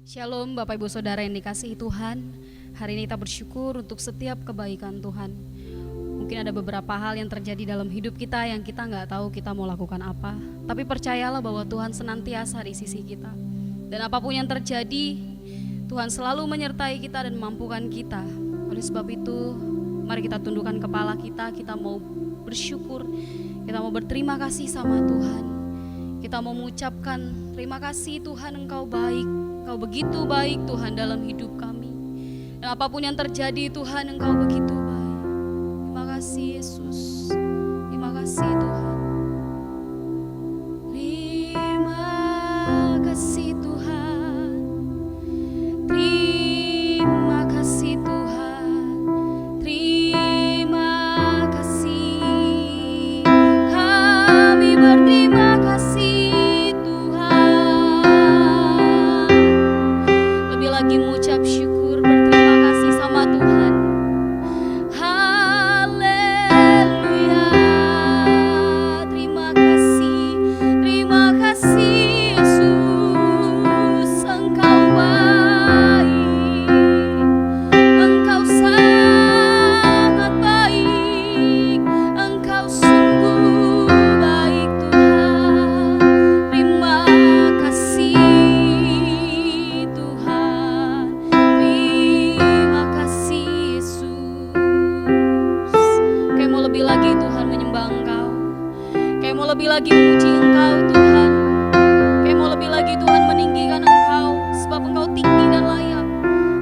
Shalom Bapak Ibu Saudara yang dikasihi Tuhan. Hari ini kita bersyukur untuk setiap kebaikan Tuhan. Mungkin ada beberapa hal yang terjadi dalam hidup kita yang kita nggak tahu kita mau lakukan apa. Tapi percayalah bahwa Tuhan senantiasa di sisi kita. Dan apapun yang terjadi, Tuhan selalu menyertai kita dan memampukan kita. Oleh sebab itu, mari kita tundukkan kepala kita mau bersyukur, kita mau berterima kasih sama Tuhan. Kita mau mengucapkan terima kasih Tuhan, Engkau baik. Engkau begitu baik Tuhan dalam hidup kami. Dan apapun yang terjadi Tuhan, Engkau begitu baik. Terima kasih Yesus. Terima kasih Tuhan. Terima kasih Tuhan. Terima kasih Tuhan. Terima kasih. Kami berterima kasih. Lagi mengucap syukur, berterima kasih sama Tuhan. Haleluya. Terima kasih Yesus. Engkau baik, Engkau sangat baik, Engkau sungguh baik Tuhan. Terima kasih Tuhan. Lebih lagi Tuhan menyembah Engkau. Kayak mau lebih lagi memuji Engkau Tuhan. Kayak mau lebih lagi Tuhan meninggikan Engkau. Sebab Engkau tinggi dan layak.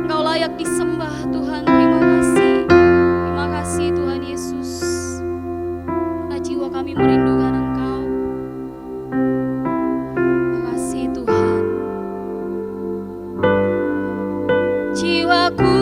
Engkau layak disembah Tuhan. Terima kasih. Terima kasih Tuhan Yesus. Karena jiwa kami merindukan Engkau. Terima kasih Tuhan. Jiwaku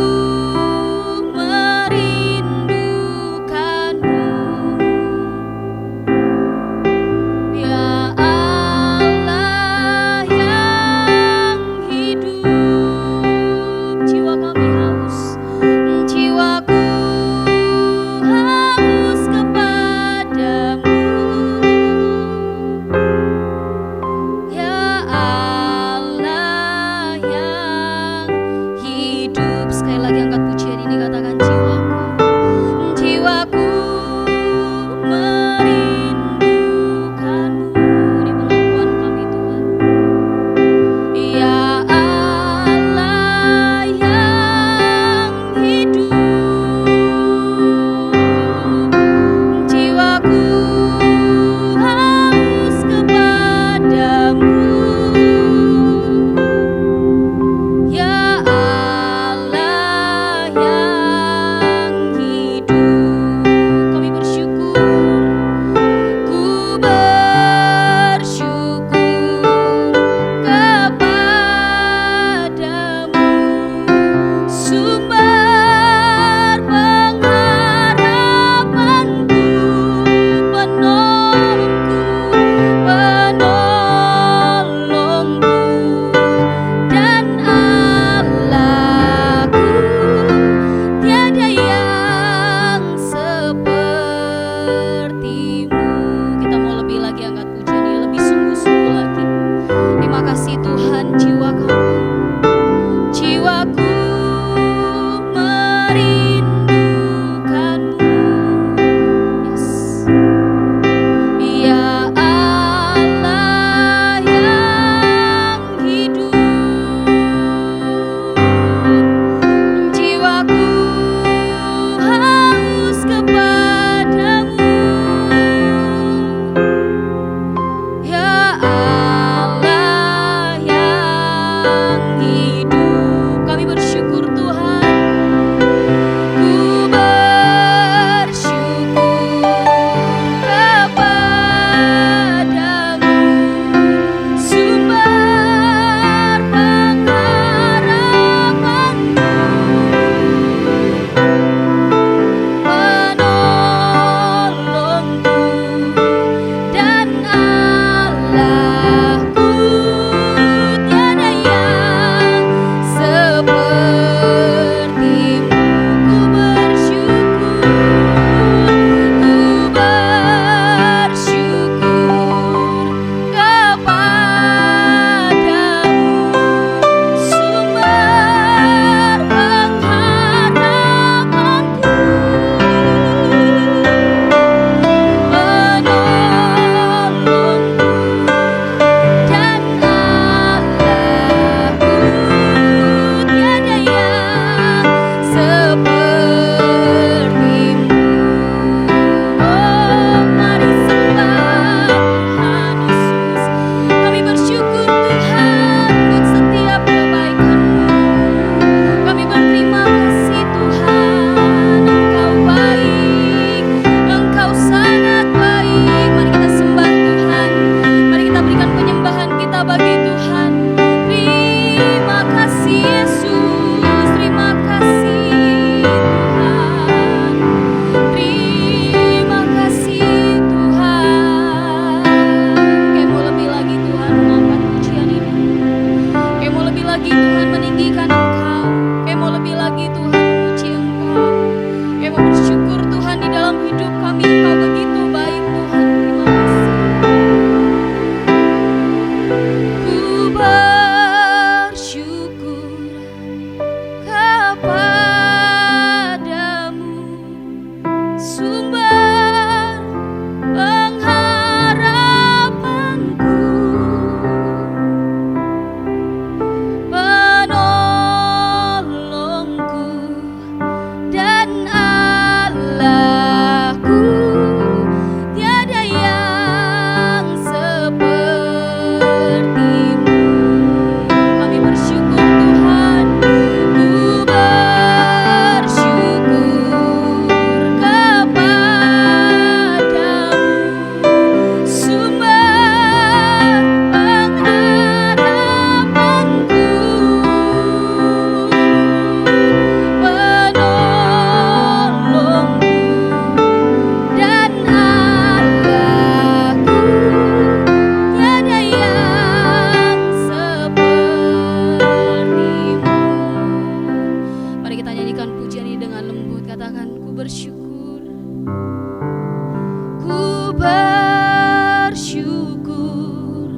bersyukur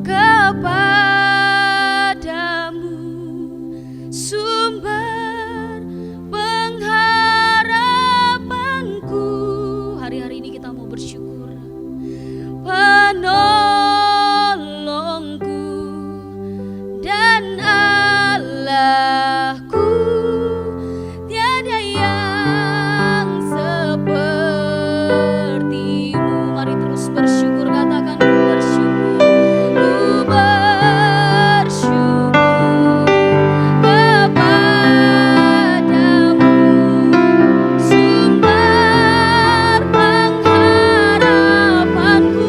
kepadamu, sumber pengharapanku. Hari-hari ini kita mau bersyukur. Penolongku dan Allahku, tiada yang sepertimu. Mari terus bersyukur, katakan ku bersyukur. Ku bersyukur kepadamu, sumber pengharapanku.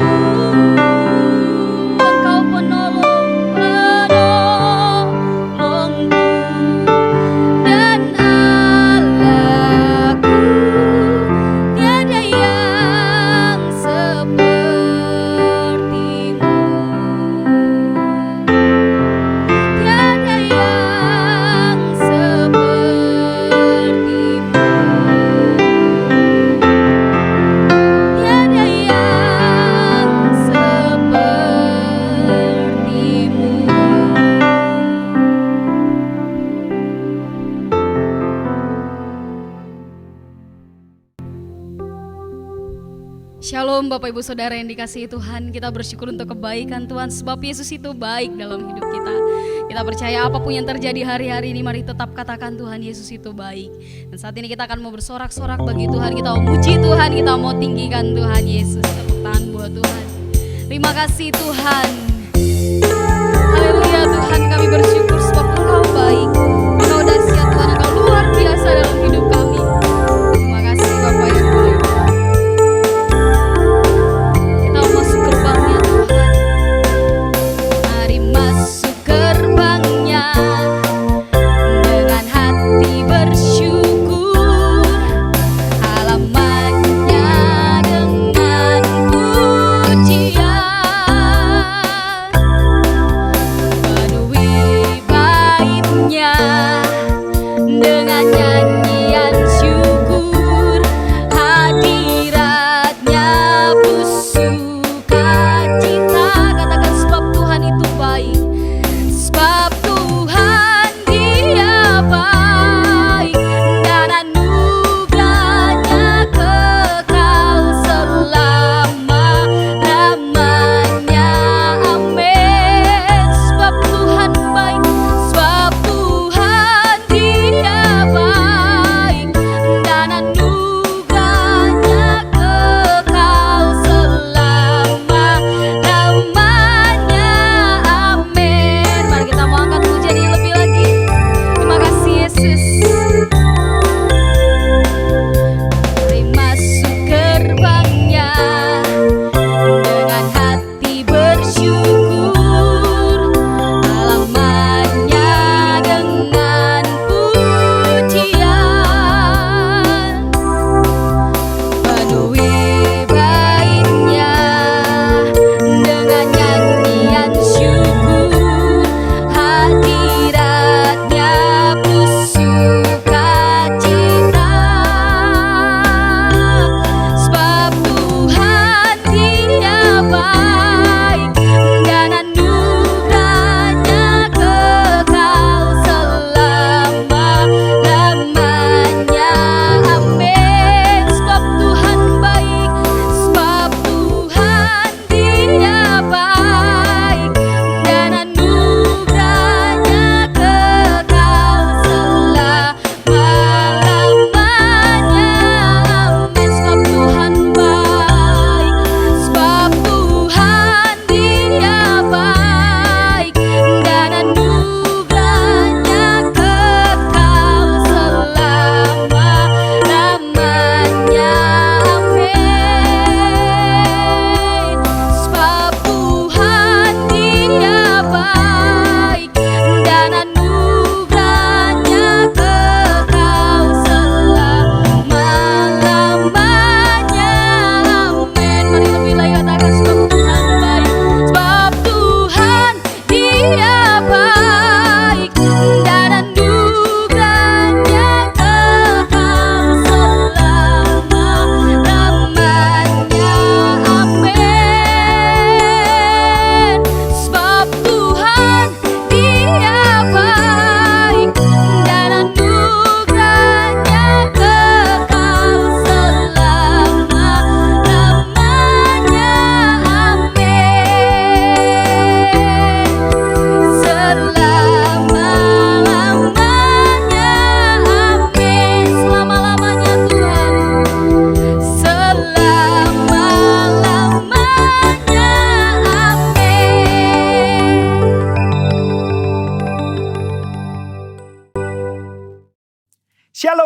Engkau penolongku dan Allahku, tiada yang sepertimu, tiada yang sepertimu, tiada yang sepertimu. Shalom Bapak Ibu Saudara yang dikasihi Tuhan, kita bersyukur untuk kebaikan Tuhan sebab Yesus itu baik dalam hidup kita. Kita percaya apapun yang terjadi hari-hari ini, mari tetap katakan Tuhan Yesus itu baik. Dan saat ini kita akan mau bersorak-sorak bagi Tuhan, kita mau muji Tuhan, kita mau tinggikan Tuhan Yesus. Tepuk tangan buat Tuhan. Terima kasih Tuhan. Haleluya Tuhan, kami bersyukur sebab Engkau baik. Engkau dahsyat Tuhan, Engkau luar biasa dalam hidup kami. Terima kasih Bapak yang baik. Kita masuk gerbangnya Tuhan. Mari masuk gerbangnya dengan hati bersyukur, halamannya dengan pujian, penuhi baitnya dengan nyanyian syukur, hadiratnya penuh sukacita. Katakan sebab Tuhan itu baik, sebab Tuhan Dia baik, dan anugerahnya kekal selama-lamanya. Amin. Sebab Tuhan baik, sebab Tuhan Dia baik, dan anugerahnya kekal selama-lamanya.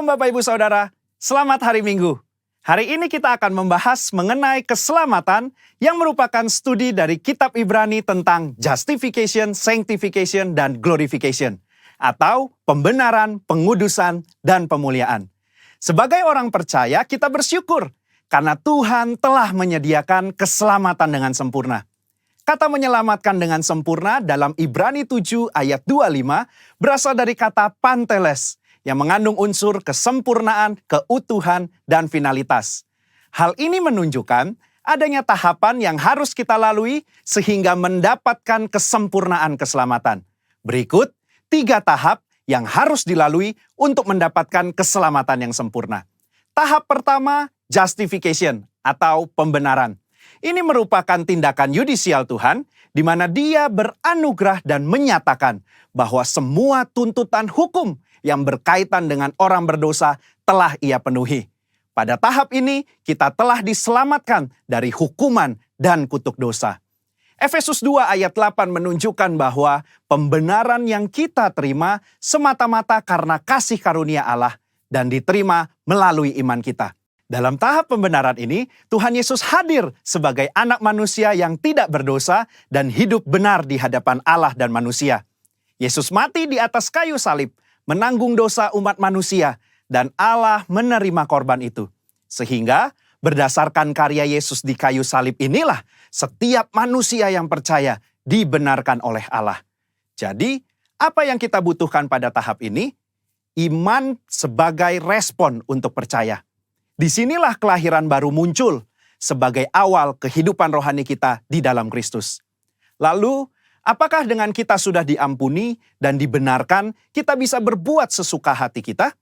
Shalom Bapak Ibu Saudara, selamat hari Minggu. Hari ini kita akan membahas mengenai keselamatan yang merupakan studi dari kitab Ibrani tentang justification, sanctification, dan glorification. Atau pembenaran, pengudusan, dan pemuliaan. Sebagai orang percaya, kita bersyukur karena Tuhan telah menyediakan keselamatan dengan sempurna. Kata menyelamatkan dengan sempurna dalam Ibrani 7 ayat 25 berasal dari kata panteles, yang mengandung unsur kesempurnaan, keutuhan, dan finalitas. Hal ini menunjukkan adanya tahapan yang harus kita lalui sehingga mendapatkan kesempurnaan keselamatan. Berikut 3 tahap yang harus dilalui untuk mendapatkan keselamatan yang sempurna. Tahap pertama, justification atau pembenaran. Ini merupakan tindakan yudisial Tuhan, di mana Dia beranugerah dan menyatakan bahwa semua tuntutan hukum yang berkaitan dengan orang berdosa telah Ia penuhi. Pada tahap ini, kita telah diselamatkan dari hukuman dan kutuk dosa. Efesus 2 ayat 8 menunjukkan bahwa pembenaran yang kita terima semata-mata karena kasih karunia Allah dan diterima melalui iman kita. Dalam tahap pembenaran ini, Tuhan Yesus hadir sebagai anak manusia yang tidak berdosa dan hidup benar di hadapan Allah dan manusia. Yesus mati di atas kayu salib, menanggung dosa umat manusia, dan Allah menerima korban itu. Sehingga berdasarkan karya Yesus di kayu salib inilah setiap manusia yang percaya dibenarkan oleh Allah. Jadi, apa yang kita butuhkan pada tahap ini? Iman sebagai respon untuk percaya. Disinilah kelahiran baru muncul sebagai awal kehidupan rohani kita di dalam Kristus. Lalu, apakah dengan kita sudah diampuni dan dibenarkan, kita bisa berbuat sesuka hati kita?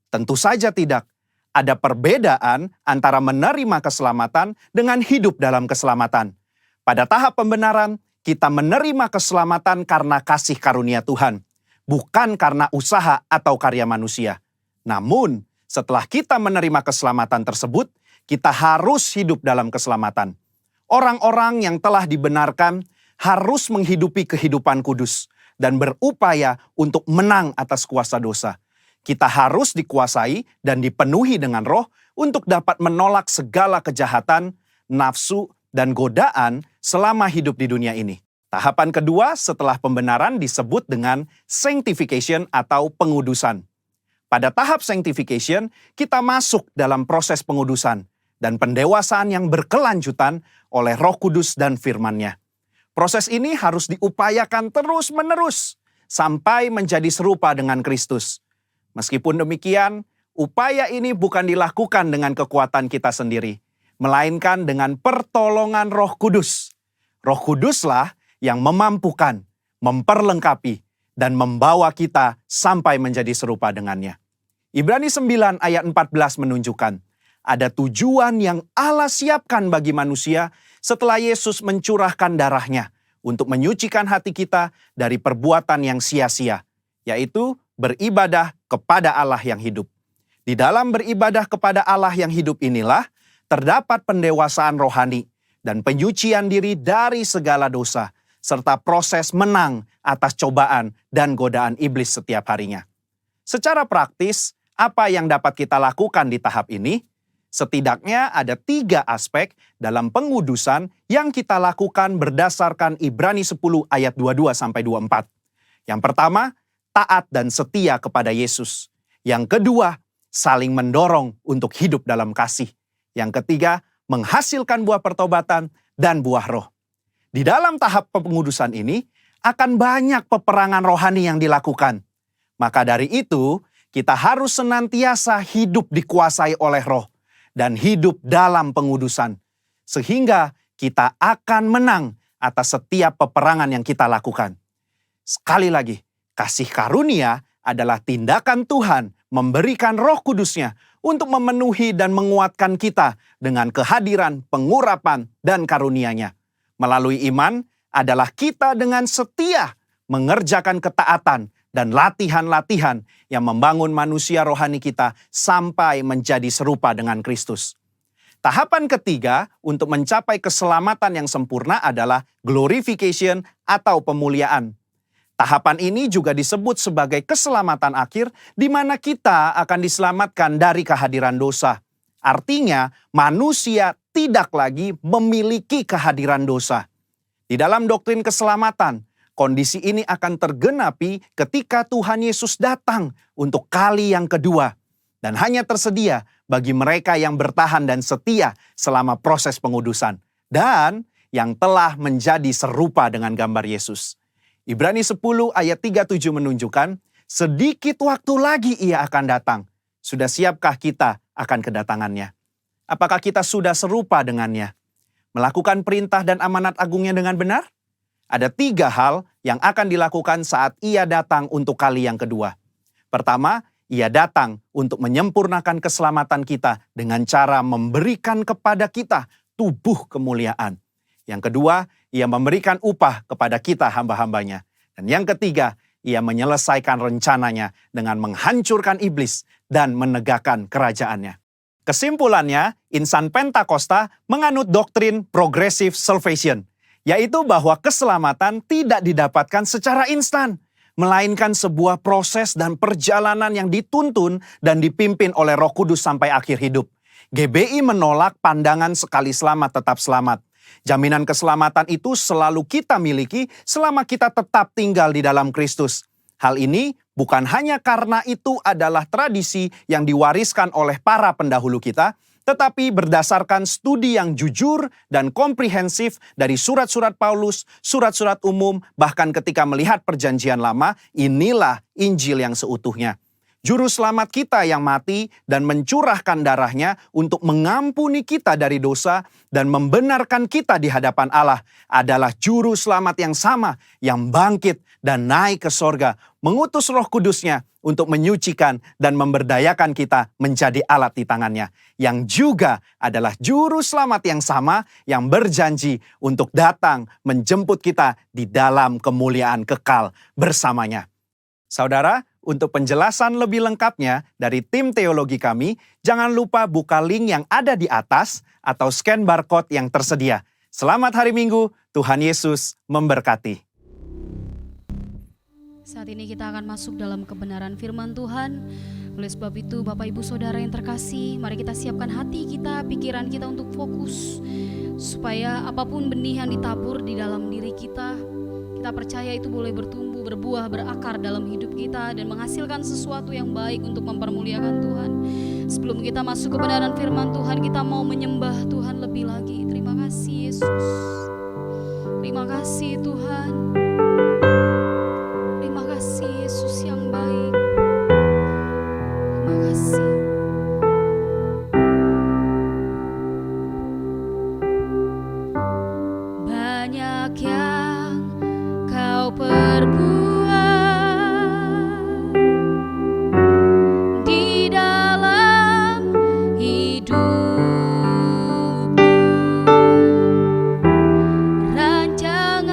Tentu saja tidak. Ada perbedaan antara menerima keselamatan dengan hidup dalam keselamatan. Pada tahap pembenaran, kita menerima keselamatan karena kasih karunia Tuhan, bukan karena usaha atau karya manusia. Namun, setelah kita menerima keselamatan tersebut, kita harus hidup dalam keselamatan. Orang-orang yang telah dibenarkan harus menghidupi kehidupan kudus dan berupaya untuk menang atas kuasa dosa. Kita harus dikuasai dan dipenuhi dengan Roh untuk dapat menolak segala kejahatan, nafsu, dan godaan selama hidup di dunia ini. Tahapan kedua setelah pembenaran disebut dengan sanctification atau pengudusan. Pada tahap sanctification, kita masuk dalam proses pengudusan dan pendewasaan yang berkelanjutan oleh Roh Kudus dan firman-Nya. Proses ini harus diupayakan terus-menerus sampai menjadi serupa dengan Kristus. Meskipun demikian, upaya ini bukan dilakukan dengan kekuatan kita sendiri, melainkan dengan pertolongan Roh Kudus. Roh Kuduslah yang memampukan, memperlengkapi, dan membawa kita sampai menjadi serupa dengannya. Ibrani 9 ayat 14 menunjukkan, ada tujuan yang Allah siapkan bagi manusia setelah Yesus mencurahkan darahnya untuk menyucikan hati kita dari perbuatan yang sia-sia, yaitu beribadah kepada Allah yang hidup. Di dalam beribadah kepada Allah yang hidup inilah terdapat pendewasaan rohani dan penyucian diri dari segala dosa, serta proses menang atas cobaan dan godaan iblis setiap harinya. Secara praktis, apa yang dapat kita lakukan di tahap ini? Setidaknya ada 3 aspek dalam pengudusan yang kita lakukan berdasarkan Ibrani 10 ayat 22-24. Yang pertama, taat dan setia kepada Yesus. Yang kedua, saling mendorong untuk hidup dalam kasih. Yang ketiga, menghasilkan buah pertobatan dan buah roh. Di dalam tahap pengudusan ini, akan banyak peperangan rohani yang dilakukan. Maka dari itu, kita harus senantiasa hidup dikuasai oleh roh dan hidup dalam pengudusan, sehingga kita akan menang atas setiap peperangan yang kita lakukan. Sekali lagi, kasih karunia adalah tindakan Tuhan memberikan Roh Kudus-Nya untuk memenuhi dan menguatkan kita dengan kehadiran, pengurapan, dan karunia-Nya. Melalui iman adalah kita dengan setia mengerjakan ketaatan dan latihan-latihan yang membangun manusia rohani kita sampai menjadi serupa dengan Kristus. Tahapan ketiga untuk mencapai keselamatan yang sempurna adalah glorification atau pemuliaan. Tahapan ini juga disebut sebagai keselamatan akhir, di mana kita akan diselamatkan dari kehadiran dosa. Artinya, manusia tidak lagi memiliki kehadiran dosa. Di dalam doktrin keselamatan, kondisi ini akan tergenapi ketika Tuhan Yesus datang untuk kali yang kedua. Dan hanya tersedia bagi mereka yang bertahan dan setia selama proses pengudusan. Dan yang telah menjadi serupa dengan gambar Yesus. Ibrani 10 ayat 37 menunjukkan, sedikit waktu lagi ia akan datang. Sudah siapkah kita akan kedatangannya? Apakah kita sudah serupa dengannya? Melakukan perintah dan amanat agungnya dengan benar? Ada 3 hal yang akan dilakukan saat ia datang untuk kali yang kedua. Pertama, ia datang untuk menyempurnakan keselamatan kita dengan cara memberikan kepada kita tubuh kemuliaan. Yang kedua, ia memberikan upah kepada kita hamba-hambanya. Dan yang ketiga, ia menyelesaikan rencananya dengan menghancurkan iblis dan menegakkan kerajaannya. Kesimpulannya, insan Pentakosta menganut doktrin progressive salvation, yaitu bahwa keselamatan tidak didapatkan secara instan, melainkan sebuah proses dan perjalanan yang dituntun dan dipimpin oleh Roh Kudus sampai akhir hidup. GBI menolak pandangan sekali selamat tetap selamat. Jaminan keselamatan itu selalu kita miliki selama kita tetap tinggal di dalam Kristus. Hal ini bukan hanya karena itu adalah tradisi yang diwariskan oleh para pendahulu kita, tetapi berdasarkan studi yang jujur dan komprehensif dari surat-surat Paulus, surat-surat umum, bahkan ketika melihat Perjanjian Lama, inilah Injil yang seutuhnya. Juru selamat kita yang mati dan mencurahkan darahnya untuk mengampuni kita dari dosa dan membenarkan kita di hadapan Allah adalah juru selamat yang sama yang bangkit dan naik ke sorga, mengutus Roh Kudusnya untuk menyucikan dan memberdayakan kita menjadi alat di tangannya, yang juga adalah juru selamat yang sama yang berjanji untuk datang menjemput kita di dalam kemuliaan kekal bersamanya. Saudara, untuk penjelasan lebih lengkapnya dari tim teologi kami, jangan lupa buka link yang ada di atas atau scan barcode yang tersedia. Selamat hari Minggu, Tuhan Yesus memberkati. Saat ini kita akan masuk dalam kebenaran firman Tuhan. Oleh sebab itu, Bapak Ibu Saudara yang terkasih, mari kita siapkan hati kita, pikiran kita untuk fokus. Supaya apapun benih yang ditabur di dalam diri kita percaya itu boleh bertumbuh, berbuah, berakar dalam hidup kita dan menghasilkan sesuatu yang baik untuk mempermuliakan Tuhan. Sebelum kita masuk kebenaran firman Tuhan, kita mau menyembah Tuhan lebih lagi. Terima kasih Yesus. Terima kasih Tuhan. Terima kasih Yesus yang baik. Terima kasih. Banyak yang kau perbuat di dalam hidupku, rancangan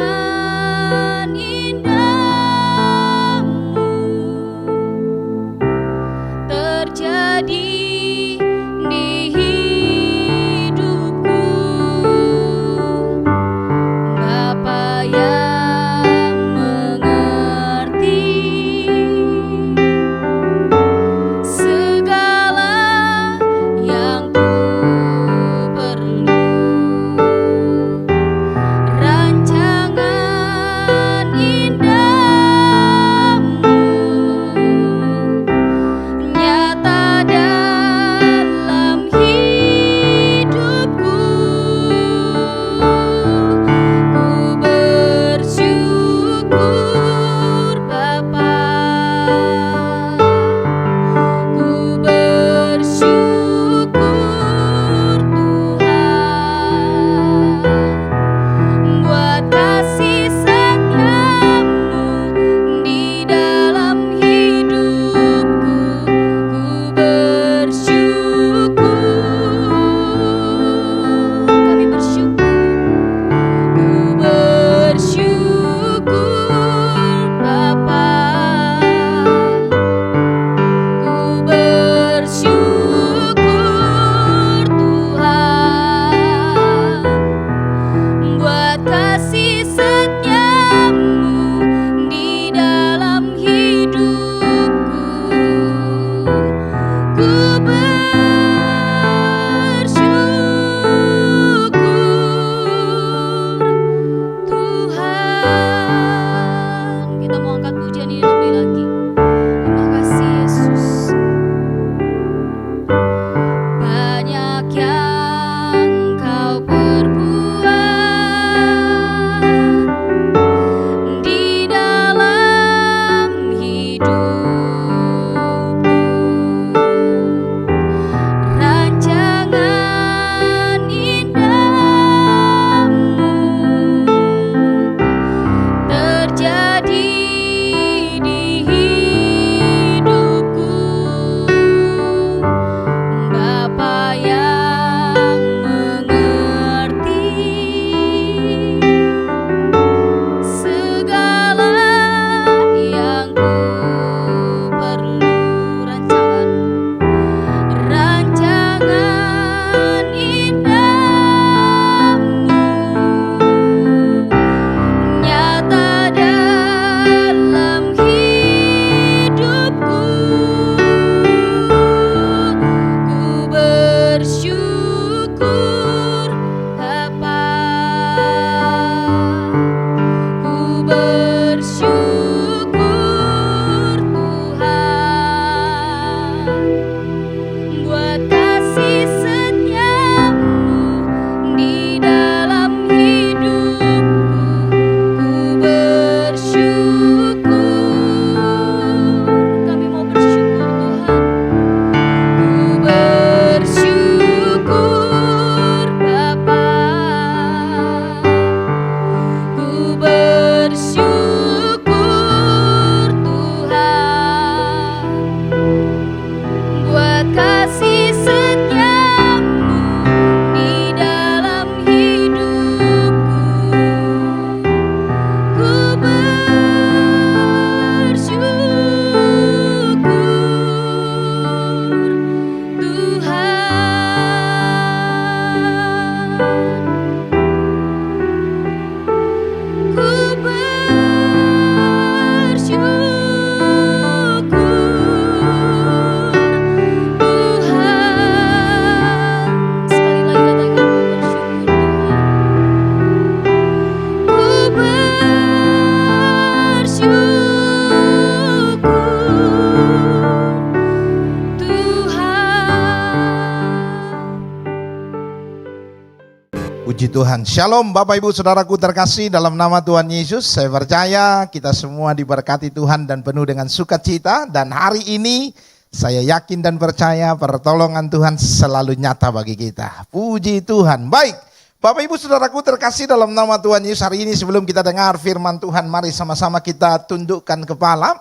Tuhan. Shalom Bapak Ibu Saudaraku terkasih dalam nama Tuhan Yesus. Saya percaya kita semua diberkati Tuhan dan penuh dengan sukacita. Dan hari ini saya yakin dan percaya pertolongan Tuhan selalu nyata bagi kita. Puji Tuhan. Baik, Bapak Ibu Saudaraku terkasih dalam nama Tuhan Yesus. Hari ini sebelum kita dengar firman Tuhan, mari sama-sama kita tundukkan kepala.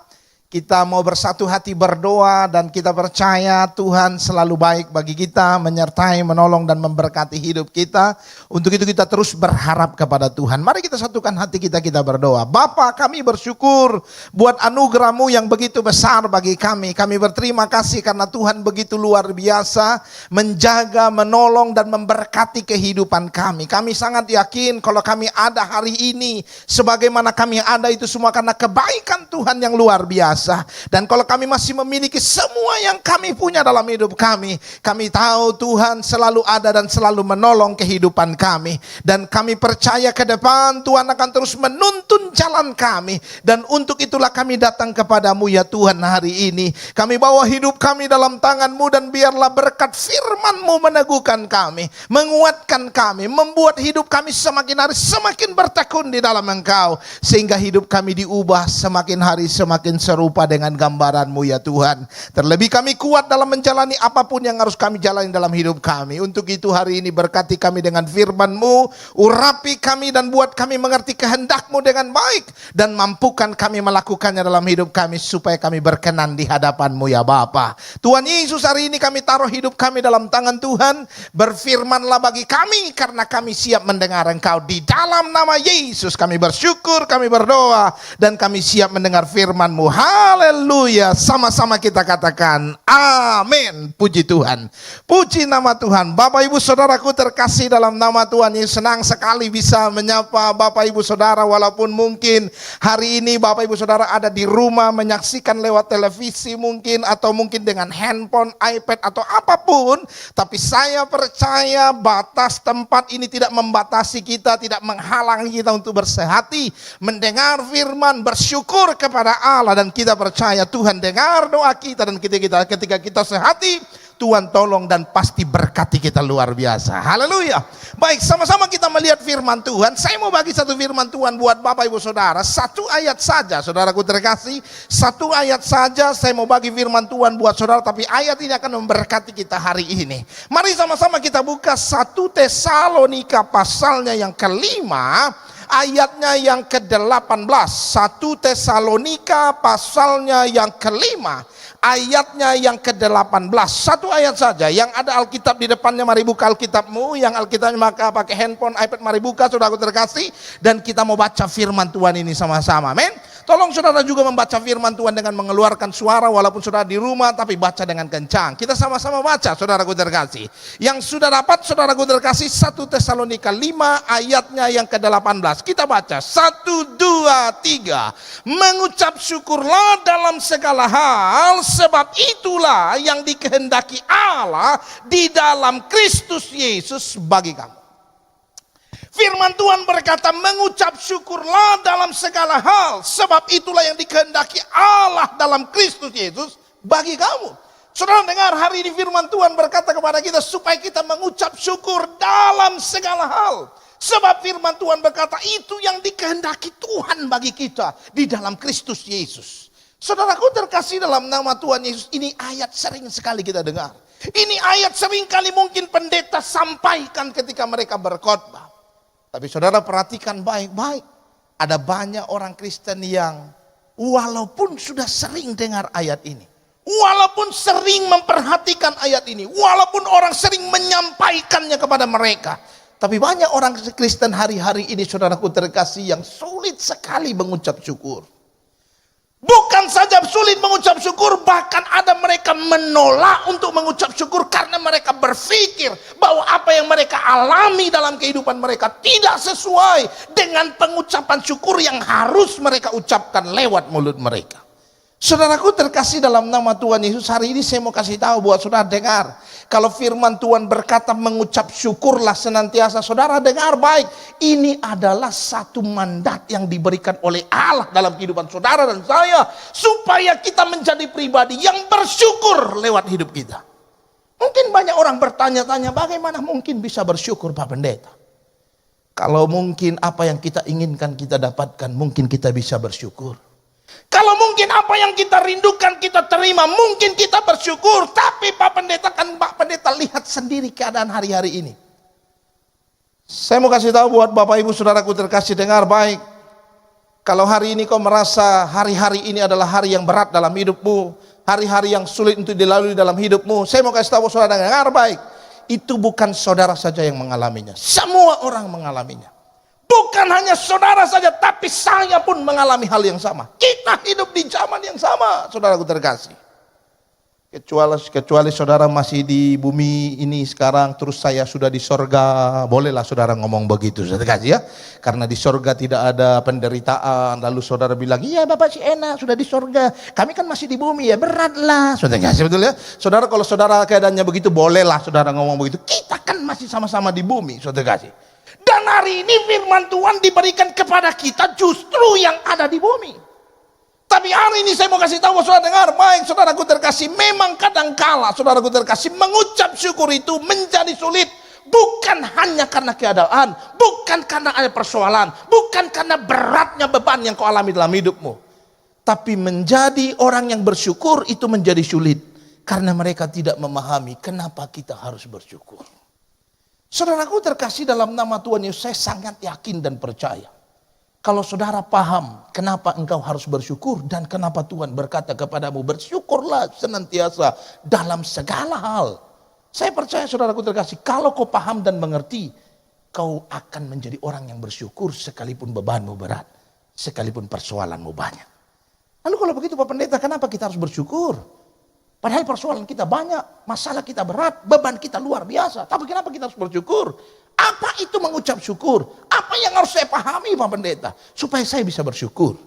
Kita mau bersatu hati berdoa dan kita percaya Tuhan selalu baik bagi kita, menyertai, menolong dan memberkati hidup kita. Untuk itu kita terus berharap kepada Tuhan. Mari kita satukan hati kita berdoa. Bapa, kami bersyukur buat anugerah-Mu yang begitu besar bagi kami. Kami berterima kasih karena Tuhan begitu luar biasa menjaga, menolong dan memberkati kehidupan kami. Kami sangat yakin kalau kami ada hari ini, sebagaimana kami ada itu semua karena kebaikan Tuhan yang luar biasa. Dan kalau kami masih memiliki semua yang kami punya dalam hidup kami tahu Tuhan selalu ada dan selalu menolong kehidupan kami. Dan kami percaya ke depan Tuhan akan terus menuntun jalan kami. Dan untuk itulah kami datang kepadamu ya Tuhan hari ini. Kami bawa hidup kami dalam tangan-Mu dan biarlah berkat firman-Mu meneguhkan kami, menguatkan kami, membuat hidup kami semakin hari semakin bertekun di dalam Engkau. Sehingga hidup kami diubah semakin hari semakin serupa dengan gambaran-Mu ya Tuhan. Terlebih kami kuat dalam menjalani apapun yang harus kami jalani dalam hidup kami. Untuk itu hari ini berkati kami dengan firman-Mu, urapi kami dan buat kami mengerti kehendak-Mu dengan baik. Dan mampukan kami melakukannya dalam hidup kami supaya kami berkenan di hadapan-Mu ya Bapa. Tuhan Yesus, hari ini kami taruh hidup kami dalam tangan Tuhan. Berfirmanlah bagi kami karena kami siap mendengar Engkau. Di dalam nama Yesus kami bersyukur, kami berdoa dan kami siap mendengar firman-Mu. Haleluya, sama-sama kita katakan amin. Puji Tuhan, puji nama Tuhan. Bapak Ibu Saudaraku terkasih dalam nama Tuhan Yesus, senang sekali bisa menyapa Bapak Ibu Saudara. Walaupun mungkin hari ini Bapak Ibu Saudara ada di rumah menyaksikan lewat televisi mungkin, atau mungkin dengan handphone, iPad atau apapun, tapi saya percaya batas tempat ini tidak membatasi kita, tidak menghalangi kita untuk bersehati, mendengar firman, bersyukur kepada Allah. Dan kita percaya Tuhan dengar doa kita, dan ketika kita sehati, Tuhan tolong dan pasti berkati kita luar biasa. Haleluya. Baik, sama-sama kita melihat firman Tuhan. Saya mau bagi satu firman Tuhan buat Bapak Ibu Saudara. Satu ayat saja, saudaraku terkasih. Satu ayat saja saya mau bagi firman Tuhan buat saudara. Tapi ayat ini akan memberkati kita hari ini. Mari sama-sama kita buka 1 Tesalonika pasalnya yang kelima, ayatnya yang ke-18. 1 Tesalonika pasalnya yang kelima, ayatnya yang ke-18. Satu ayat saja. Yang ada Alkitab di depannya, mari buka Alkitabmu. Yang Alkitabnya maka pakai handphone, iPad, mari buka saudaraku terkasih. Dan kita mau baca firman Tuhan ini sama-sama. Amin. Tolong saudara juga membaca firman Tuhan dengan mengeluarkan suara, walaupun saudara di rumah, tapi baca dengan kencang. Kita sama-sama baca saudaraku terkasih. Yang sudah dapat saudaraku terkasih 1 Tesalonika 5 ayatnya yang ke-18. Kita baca 1, 2, 3. Mengucap syukurlah dalam segala hal, sebab itulah yang dikehendaki Allah di dalam Kristus Yesus bagi kamu. Firman Tuhan berkata, mengucap syukurlah dalam segala hal, sebab itulah yang dikehendaki Allah dalam Kristus Yesus bagi kamu. Saudara dengar, hari ini firman Tuhan berkata kepada kita supaya kita mengucap syukur dalam segala hal. Sebab firman Tuhan berkata itu yang dikehendaki Tuhan bagi kita di dalam Kristus Yesus. Saudaraku terkasih dalam nama Tuhan Yesus, ini ayat sering sekali kita dengar. Ini ayat sering kali mungkin pendeta sampaikan ketika mereka berkhotbah. Tapi saudara perhatikan baik-baik. Ada banyak orang Kristen yang walaupun sudah sering dengar ayat ini, walaupun sering memperhatikan ayat ini, walaupun orang sering menyampaikannya kepada mereka, tapi banyak orang Kristen hari-hari ini saudaraku terkasih yang sulit sekali mengucap syukur. Bukan saja sulit mengucap syukur, bahkan ada mereka menolak untuk mengucap syukur karena mereka berpikir bahwa apa yang mereka alami dalam kehidupan mereka tidak sesuai dengan pengucapan syukur yang harus mereka ucapkan lewat mulut mereka. Saudaraku terkasih dalam nama Tuhan Yesus, hari ini saya mau kasih tahu buat saudara dengar. Kalau firman Tuhan berkata mengucap syukurlah senantiasa, saudara dengar baik. Ini adalah satu mandat yang diberikan oleh Allah dalam kehidupan saudara dan saya, supaya kita menjadi pribadi yang bersyukur lewat hidup kita. Mungkin banyak orang bertanya-tanya, bagaimana mungkin bisa bersyukur Pak Pendeta? Kalau mungkin apa yang kita inginkan kita dapatkan, mungkin kita bisa bersyukur. Kalau mungkin apa yang kita rindukan kita terima, mungkin kita bersyukur. Tapi Pak Pendeta lihat sendiri keadaan hari-hari ini. Saya mau kasih tahu buat Bapak Ibu Saudaraku terkasih, dengar baik. Kalau hari ini kau merasa hari-hari ini adalah hari yang berat dalam hidupmu, hari-hari yang sulit untuk dilalui dalam hidupmu, saya mau kasih tahu saudara, dengar baik. Itu bukan saudara saja yang mengalaminya, semua orang mengalaminya. Bukan hanya saudara saja, tapi saya pun mengalami hal yang sama. Kita hidup di zaman yang sama, saudaraku terkasih. Kecuali saudara masih di bumi ini sekarang, terus saya sudah di sorga, bolehlah saudara ngomong begitu, saudara kasih ya. Karena di sorga tidak ada penderitaan, lalu saudara bilang, iya Bapak sih enak, sudah di sorga. Kami kan masih di bumi ya, beratlah, saudara kasih, betul ya. Saudara kalau saudara keadaannya begitu, bolehlah saudara ngomong begitu. Kita kan masih sama-sama di bumi, saudara kasih. Dan hari ini firman Tuhan diberikan kepada kita justru yang ada di bumi. Tapi hari ini saya mau kasih tahu saudara, dengar baik saudaraku terkasih, memang kadangkala saudaraku terkasih mengucap syukur itu menjadi sulit. Bukan hanya karena keadaan, bukan karena ada persoalan, bukan karena beratnya beban yang kau alami dalam hidupmu. Tapi menjadi orang yang bersyukur itu menjadi sulit. Karena mereka tidak memahami kenapa kita harus bersyukur. Saudaraku terkasih, dalam nama Tuhan Yesus saya sangat yakin dan percaya. Kalau saudara paham kenapa engkau harus bersyukur dan kenapa Tuhan berkata kepadamu bersyukurlah senantiasa dalam segala hal. Saya percaya saudaraku terkasih, kalau kau paham dan mengerti, kau akan menjadi orang yang bersyukur sekalipun bebanmu berat, sekalipun persoalanmu banyak. Lalu kalau begitu Pak Pendeta, kenapa kita harus bersyukur? Padahal persoalan kita banyak, masalah kita berat, beban kita luar biasa. Tapi kenapa kita harus bersyukur? Apa itu mengucap syukur? Apa yang harus saya pahami Pak Pendeta? Supaya saya bisa bersyukur.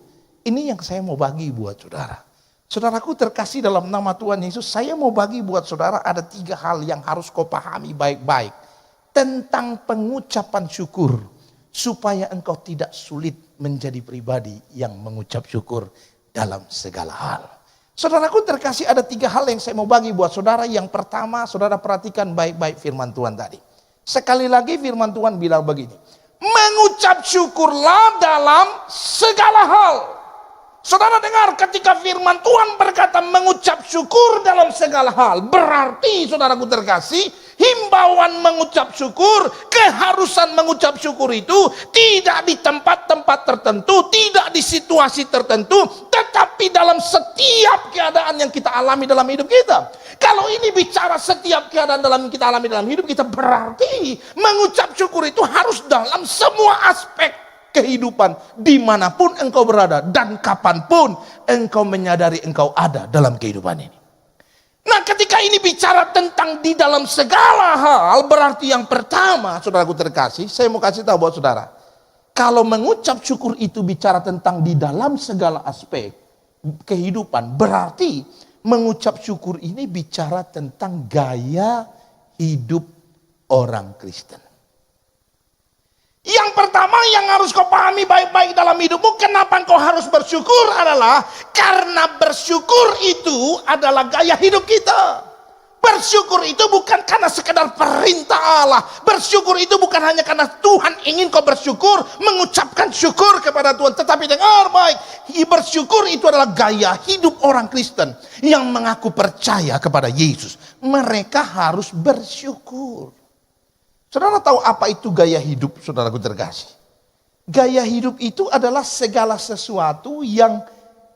Ini yang saya mau bagi buat saudara. Saudaraku terkasih, dalam nama Tuhan Yesus, saya mau bagi buat saudara ada 3 hal yang harus kau pahami baik-baik. Tentang pengucapan syukur. Supaya engkau tidak sulit menjadi pribadi yang mengucap syukur dalam segala hal. Saudaraku terkasih, ada 3 hal yang saya mau bagi buat saudara. Yang pertama, saudara perhatikan baik-baik firman Tuhan tadi. Sekali lagi firman Tuhan bilang begini, mengucap syukurlah dalam segala hal. Saudara dengar, ketika firman Tuhan berkata mengucap syukur dalam segala hal, berarti saudaraku terkasih, himbauan mengucap syukur, keharusan mengucap syukur itu tidak di tempat-tempat tertentu, tidak di situasi tertentu, tetapi dalam setiap keadaan yang kita alami dalam hidup kita. Kalau ini bicara setiap keadaan dalam kita alami dalam hidup kita, berarti mengucap syukur itu harus dalam semua aspek kehidupan, dimanapun engkau berada dan kapanpun engkau menyadari engkau ada dalam kehidupan ini. Nah, ketika ini bicara tentang di dalam segala hal, berarti yang pertama, saudaraku terkasih, saya mau kasih tahu buat saudara, kalau mengucap syukur itu bicara tentang di dalam segala aspek kehidupan, berarti mengucap syukur ini bicara tentang gaya hidup orang Kristen. Yang pertama yang harus kau pahami baik-baik dalam hidupmu, kenapa kau harus bersyukur adalah karena bersyukur itu adalah gaya hidup kita. Bersyukur itu bukan karena sekedar perintah Allah. Bersyukur itu bukan hanya karena Tuhan ingin kau bersyukur, mengucapkan syukur kepada Tuhan. Tetapi dengar baik, bersyukur itu adalah gaya hidup orang Kristen yang mengaku percaya kepada Yesus. Mereka harus bersyukur. Saudara tahu apa itu gaya hidup, saudaraku terkasih? Gaya hidup itu adalah segala sesuatu yang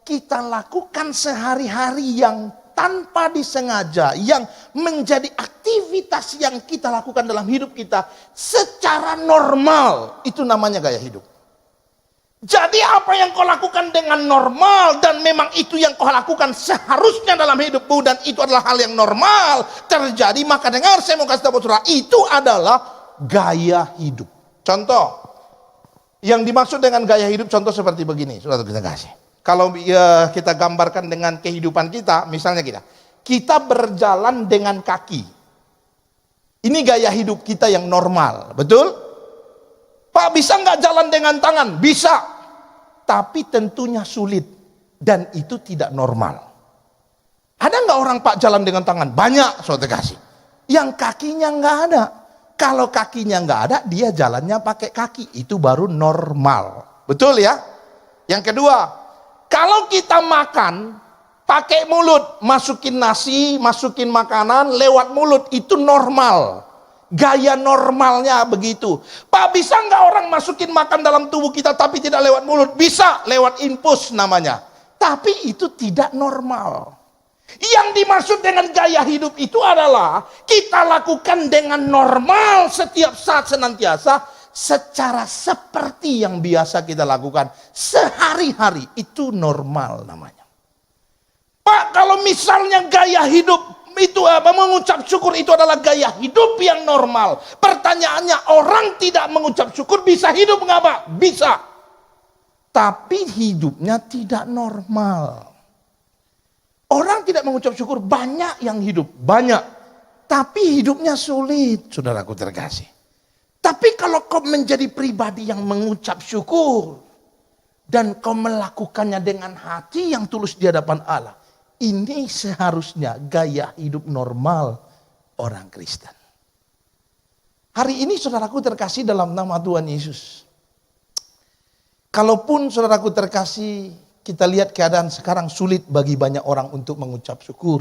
kita lakukan sehari-hari yang tanpa disengaja, yang menjadi aktivitas yang kita lakukan dalam hidup kita secara normal, itu namanya gaya hidup. Jadi apa yang kau lakukan dengan normal dan memang itu yang kau lakukan seharusnya dalam hidupmu dan itu adalah hal yang normal terjadi, maka dengar, saya mau kasih tahu saudara, itu adalah gaya hidup. Contoh yang dimaksud dengan gaya hidup, contoh seperti begini, saudara kita kasih. Kalau kita gambarkan dengan kehidupan kita, misalnya kita berjalan dengan kaki. Ini gaya hidup kita yang normal, betul? Pak, bisa nggak jalan dengan tangan? Bisa, tapi tentunya sulit dan itu tidak normal. Ada nggak orang Pak jalan dengan tangan? Banyak, saudara kasih. Yang kakinya nggak ada. Kalau kakinya nggak ada, dia jalannya pakai kaki. Itu baru normal. Betul ya? Yang kedua, kalau kita makan pakai mulut, masukin nasi, masukin makanan lewat mulut, itu normal. Gaya normalnya begitu. Pak, bisa nggak orang masukin makan dalam tubuh kita tapi tidak lewat mulut? Bisa, lewat infus namanya. Tapi itu tidak normal. Yang dimaksud dengan gaya hidup itu adalah kita lakukan dengan normal setiap saat senantiasa, secara seperti yang biasa kita lakukan sehari-hari. Itu normal namanya. Pak, kalau misalnya gaya hidup itu mengucap syukur itu adalah gaya hidup yang normal. Pertanyaannya, orang tidak mengucap syukur bisa hidup nggak Pak? Bisa. Tapi hidupnya tidak normal. Orang tidak mengucap syukur, banyak yang hidup, banyak. Tapi hidupnya sulit, saudaraku terkasih. Tapi kalau kau menjadi pribadi yang mengucap syukur, dan kau melakukannya dengan hati yang tulus di hadapan Allah, ini seharusnya gaya hidup normal orang Kristen. Hari ini saudaraku terkasih dalam nama Tuhan Yesus. Kalaupun saudaraku terkasih, kita lihat keadaan sekarang sulit bagi banyak orang untuk mengucap syukur.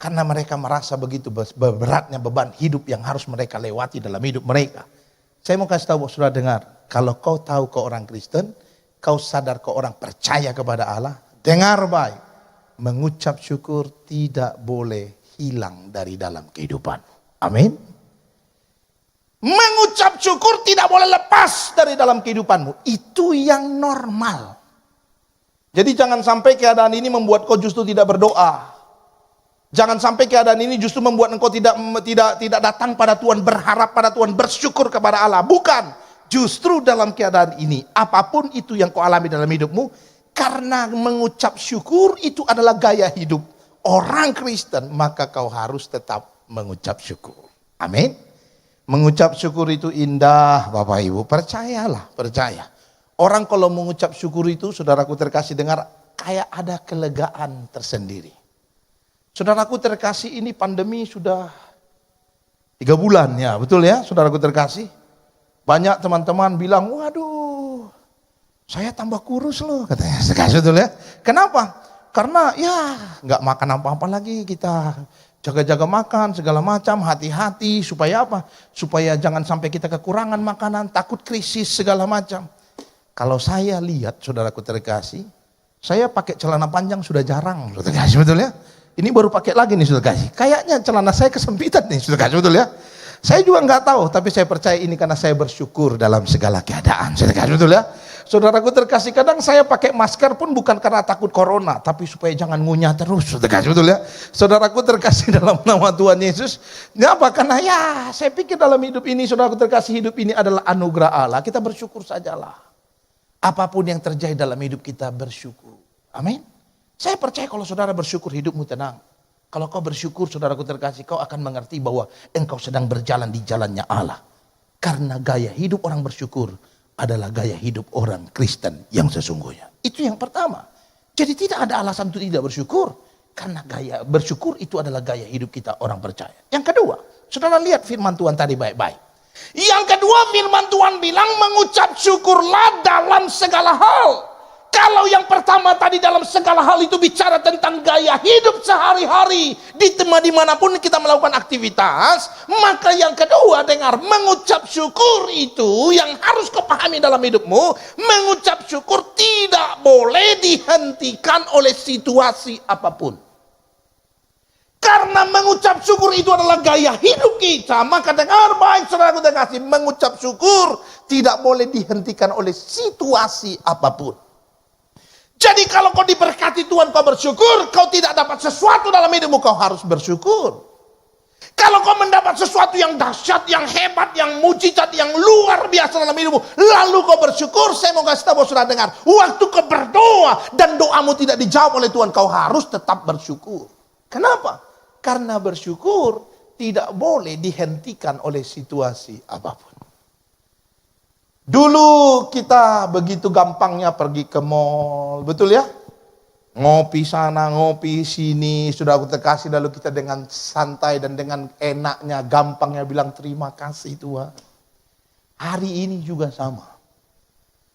Karena mereka merasa begitu beratnya beban hidup yang harus mereka lewati dalam hidup mereka. Saya mau kasih tahu saudara dengar, kalau kau tahu kau orang Kristen, kau sadar kau orang percaya kepada Allah, dengar baik, mengucap syukur tidak boleh hilang dari dalam kehidupan. Amin. Mengucap syukur tidak boleh lepas dari dalam kehidupanmu. Itu yang normal. Jadi jangan sampai keadaan ini membuat kau justru tidak berdoa. Jangan sampai keadaan ini justru membuat engkau tidak datang pada Tuhan, berharap pada Tuhan, bersyukur kepada Allah. Bukan. Justru dalam keadaan ini, apapun itu yang kau alami dalam hidupmu, karena mengucap syukur itu adalah gaya hidup orang Kristen, maka kau harus tetap mengucap syukur. Amin. Mengucap syukur itu indah, Bapak Ibu. Percayalah, percaya. Orang kalau mengucap syukur itu, saudaraku terkasih dengar, kayak ada kelegaan tersendiri. Saudaraku terkasih, ini pandemi sudah 3 bulan ya, betul ya saudaraku terkasih. Banyak teman-teman bilang, waduh saya tambah kurus loh katanya. Betul ya. Kenapa? Karena ya nggak makan apa-apa lagi, kita jaga-jaga makan segala macam, hati-hati supaya apa? Supaya jangan sampai kita kekurangan makanan, takut krisis segala macam. Kalau saya lihat saudaraku terkasih, saya pakai celana panjang sudah jarang, saudara terkasih, betul ya. Ini baru pakai lagi nih saudara terkasih. Kayaknya celana saya kesempitan nih saudara terkasih, betul ya. Saya juga nggak tahu, tapi saya percaya ini karena saya bersyukur dalam segala keadaan, saudara terkasih, betul ya. Saudaraku terkasih, kadang saya pakai masker pun bukan karena takut corona, tapi supaya jangan ngunyah terus, saudara terkasih, betul ya. Saudaraku terkasih dalam nama Tuhan Yesus. Kenapa? Karena ya saya pikir dalam hidup ini, saudaraku terkasih, hidup ini adalah anugerah Allah. Kita bersyukur sajalah. Apapun yang terjadi dalam hidup kita bersyukur. Amin. Saya percaya kalau saudara bersyukur hidupmu tenang. Kalau kau bersyukur saudaraku terkasih, kau akan mengerti bahwa engkau sedang berjalan di jalannya Allah. Karena gaya hidup orang bersyukur adalah gaya hidup orang Kristen yang sesungguhnya. Itu yang pertama. Jadi tidak ada alasan untuk tidak bersyukur. Karena gaya bersyukur itu adalah gaya hidup kita orang percaya. Yang kedua, saudara lihat firman Tuhan tadi baik-baik. Yang kedua, firman Tuhan bilang mengucap syukurlah dalam segala hal. Kalau yang pertama tadi dalam segala hal itu bicara tentang gaya hidup sehari-hari, dimanapun kita melakukan aktivitas, maka yang kedua dengar, mengucap syukur itu yang harus kau pahami dalam hidupmu. Mengucap syukur tidak boleh dihentikan oleh situasi apapun. Karena mengucap syukur itu adalah gaya hidup kita, maka dengar baik saudaraku terkasih, mengucap syukur tidak boleh dihentikan oleh situasi apapun. Jadi kalau kau diberkati Tuhan kau bersyukur, kau tidak dapat sesuatu dalam hidupmu kau harus bersyukur. Kalau kau mendapat sesuatu yang dahsyat, yang hebat, yang mujizat, yang luar biasa dalam hidupmu, lalu kau bersyukur, saya mau kasih tahu saudara dengar, waktu kau berdoa dan doamu tidak dijawab oleh Tuhan, kau harus tetap bersyukur. Kenapa? Karena bersyukur tidak boleh dihentikan oleh situasi apapun. Dulu kita begitu gampangnya pergi ke mall, betul ya? Ngopi sana, ngopi sini, sudah aku terkasih, lalu kita dengan santai dan dengan enaknya, gampangnya bilang terima kasih Tuhan. Hari ini juga sama.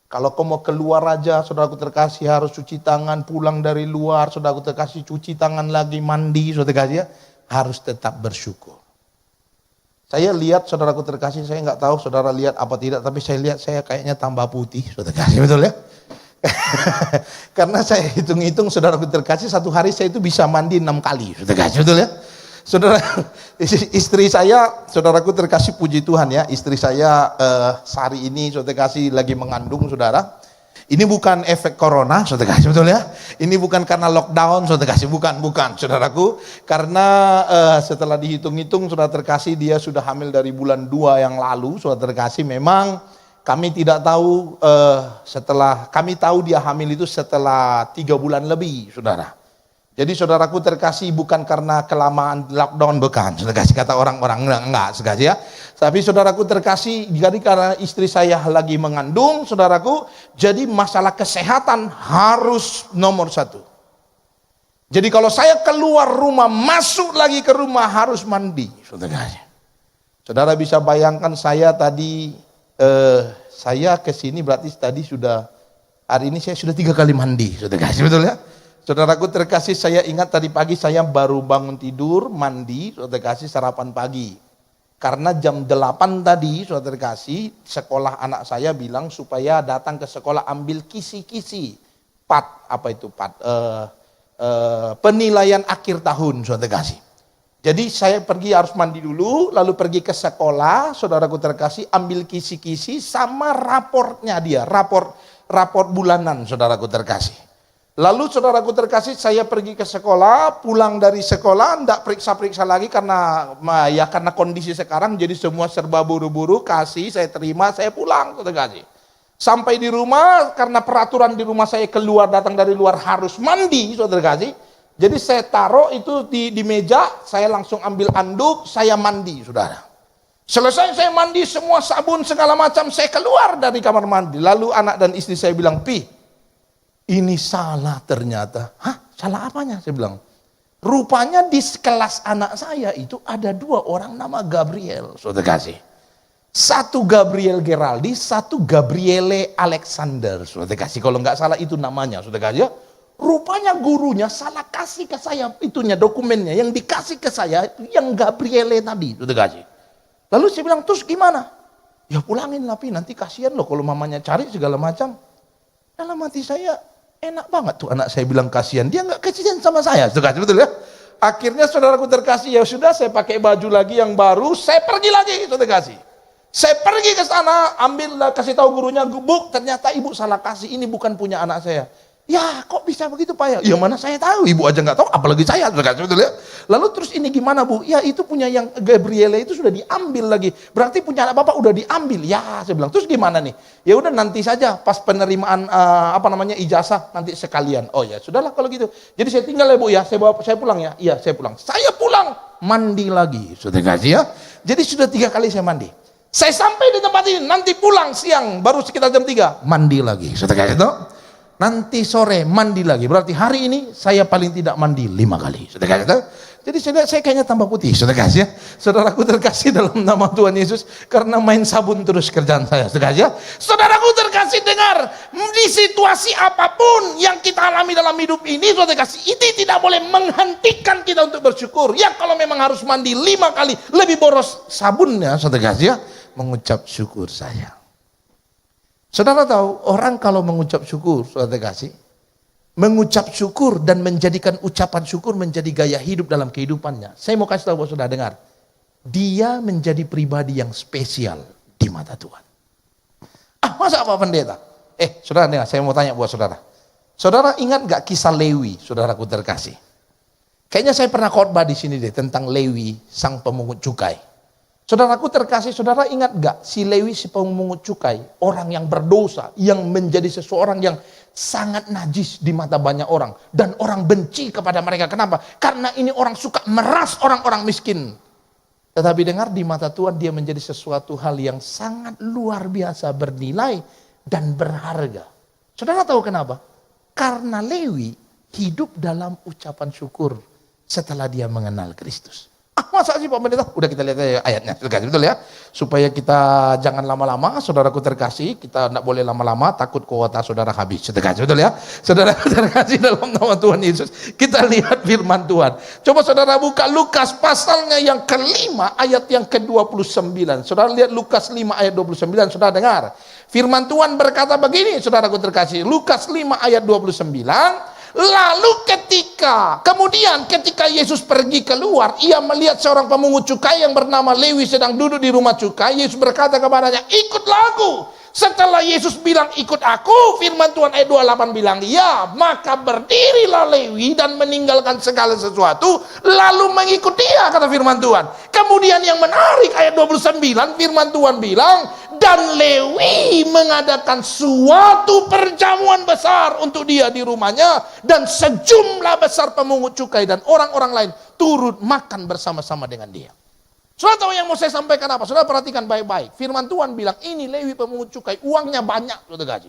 Kalau kau mau keluar aja, saudaraku terkasih harus cuci tangan, pulang dari luar, saudaraku terkasih cuci tangan lagi, mandi, saudara terkasih ya, harus tetap bersyukur. Saya lihat saudaraku terkasih, saya nggak tahu saudara lihat apa tidak, tapi saya lihat saya kayaknya tambah putih, saudara terkasih, betul ya? Karena saya hitung-hitung saudaraku terkasih, satu hari saya itu bisa mandi 6 kali, saudara terkasih, betul ya? Saudara, istri saya, saudaraku terkasih, puji Tuhan ya, istri saya sehari ini saudara terkasih lagi mengandung, saudara. Ini bukan efek corona, saudara terkasih, betul ya? Ini bukan karena lockdown, saudara terkasih, bukan, saudaraku. Karena setelah dihitung-hitung, saudara terkasih, dia sudah hamil dari bulan 2 yang lalu, saudara terkasih. Memang kami tidak tahu kami tahu dia hamil itu setelah 3 bulan lebih, saudara. Jadi saudaraku terkasih, bukan karena kelamaan lockdown, bukan, saudara kasih, kata orang-orang, enggak, saudara ya. Tapi saudaraku terkasih, jadi karena istri saya lagi mengandung, saudaraku, jadi masalah kesehatan harus nomor 1. Jadi kalau saya keluar rumah, masuk lagi ke rumah harus mandi, saudara kasih. Saudara bisa bayangkan saya tadi, saya kesini berarti tadi hari ini saya sudah 3 kali mandi, saudara kasih, betul ya? Saudaraku terkasih, saya ingat tadi pagi saya baru bangun tidur, mandi, saudara kasih, sarapan pagi. Karena jam 8 tadi, saudara kasih, sekolah anak saya bilang supaya datang ke sekolah ambil kisi-kisi. Penilaian akhir tahun, saudara kasih. Jadi saya pergi harus mandi dulu, lalu pergi ke sekolah, saudaraku terkasih, ambil kisi-kisi sama raportnya dia, raport bulanan, saudaraku terkasih. Lalu saudaraku terkasih, saya pergi ke sekolah, pulang dari sekolah, enggak periksa-periksa lagi karena kondisi sekarang jadi semua serba buru-buru, saya terima, saya pulang, saudara kasih. Sampai di rumah, karena peraturan di rumah saya datang dari luar harus mandi, saudara kasih. Jadi saya taruh itu di meja, saya langsung ambil anduk, saya mandi, saudara. Selesai saya mandi, semua sabun segala macam, saya keluar dari kamar mandi. Lalu anak dan istri saya bilang, "Pi, ini salah ternyata." "Hah, salah apanya?" Saya bilang. "Rupanya di kelas anak saya itu ada 2 orang nama Gabriel," saudara kasih. Satu Gabriel Geraldi, satu Gabriele Alexander, saudara kasih. Kalau nggak salah itu namanya, saudara kasih. Rupanya gurunya salah kasih ke saya dokumennya, yang dikasih ke saya yang Gabriele tadi, saudara kasih. Lalu saya bilang, "Terus gimana?" "Ya pulangin lah, Pi, nanti kasihan loh kalau mamanya cari segala macam." Dalam hati saya, enak banget tuh anak saya bilang kasihan, dia nggak kasihan sama saya, saudara, betul ya? Akhirnya saudaraku terkasih, ya sudah, saya pakai baju lagi yang baru, saya pergi lagi, saudara kasih. Saya pergi ke sana, kasih tahu gurunya, "Bu, ternyata ibu salah kasih, ini bukan punya anak saya." "Ya, kok bisa begitu, Pak?" "Ya mana saya tahu, ibu aja nggak tahu, apalagi saya," saudara kasih, betul ya? "Lalu terus ini gimana, Bu?" "Ya itu punya yang Gabriele itu sudah diambil lagi." "Berarti punya anak Bapak udah diambil?" "Ya," saya bilang. "Terus gimana nih?" "Ya udah nanti saja pas penerimaan ijazah nanti sekalian." "Oh ya, sudahlah kalau gitu. Jadi saya tinggal ya, Bu ya. Saya pulang ya." "Iya, saya pulang." Saya pulang, mandi lagi, saudara kasih ya. Jadi sudah 3 kali saya mandi. Saya sampai di tempat ini, nanti pulang siang baru sekitar jam 3, mandi lagi, saudara kasih itu. Nanti sore mandi lagi, berarti hari ini saya paling tidak mandi 5 kali, saudara kasih. Jadi saya kayaknya tambah putih, saudara kasih ya. Saudaraku terkasih dalam nama Tuhan Yesus, karena main sabun terus kerjaan saya, saudara kasih ya. Saudaraku terkasih, dengar, di situasi apapun yang kita alami dalam hidup ini, saudara kasih, ini tidak boleh menghentikan kita untuk bersyukur. Ya kalau memang harus mandi 5 kali, lebih boros sabunnya, saudara kasih ya, mengucap syukur saya. Saudara tahu, orang kalau mengucap syukur, saudara kasih, mengucap syukur dan menjadikan ucapan syukur menjadi gaya hidup dalam kehidupannya. Saya mau kasih tahu buat saudara, dengar, dia menjadi pribadi yang spesial di mata Tuhan. Masa apa pendeta? Saudara dengar, saya mau tanya buat saudara. Saudara ingat gak kisah Lewi, saudaraku terkasih? Kayaknya saya pernah khotbah di sini deh tentang Lewi, sang pemungut cukai. Saudaraku terkasih, saudara ingat gak si Lewi, si pemungut cukai, orang yang berdosa, yang menjadi seseorang yang sangat najis di mata banyak orang, dan orang benci kepada mereka. Kenapa? Karena ini orang suka meras orang-orang miskin. Tetapi dengar, di mata Tuhan dia menjadi sesuatu hal yang sangat luar biasa, bernilai dan berharga. Saudara tahu kenapa? Karena Lewi hidup dalam ucapan syukur setelah dia mengenal Kristus. Masa sih Pak Pendeta? Udah kita lihat aja ayatnya, betul ya. Supaya kita jangan lama-lama, saudaraku terkasih, kita tidak boleh lama-lama, takut kuota saudara habis. Betul ya. Saudaraku terkasih dalam nama Tuhan Yesus. Kita lihat firman Tuhan. Coba saudara buka Lukas pasalnya yang kelima, ayat yang ke-29. Saudara lihat Lukas 5 ayat 29, saudara dengar. Firman Tuhan berkata begini, saudaraku terkasih. Lukas 5 ayat 29. Lalu kemudian ketika Yesus pergi keluar, ia melihat seorang pemungut cukai yang bernama Lewi sedang duduk di rumah cukai. Yesus berkata kepadanya, ikutlah aku. Setelah Yesus bilang ikut aku, firman Tuhan ayat 28 bilang, ya, maka berdirilah Lewi dan meninggalkan segala sesuatu, lalu mengikut dia, kata firman Tuhan. Kemudian yang menarik ayat 29, firman Tuhan bilang, dan Lewi mengadakan suatu perjamuan besar untuk dia di rumahnya, dan sejumlah besar pemungut cukai dan orang-orang lain turut makan bersama-sama dengan dia. Saudara tahu yang mau saya sampaikan apa? Saudara perhatikan baik-baik. Firman Tuhan bilang, ini Lewi pemungut cukai, uangnya banyak, saudara gaji.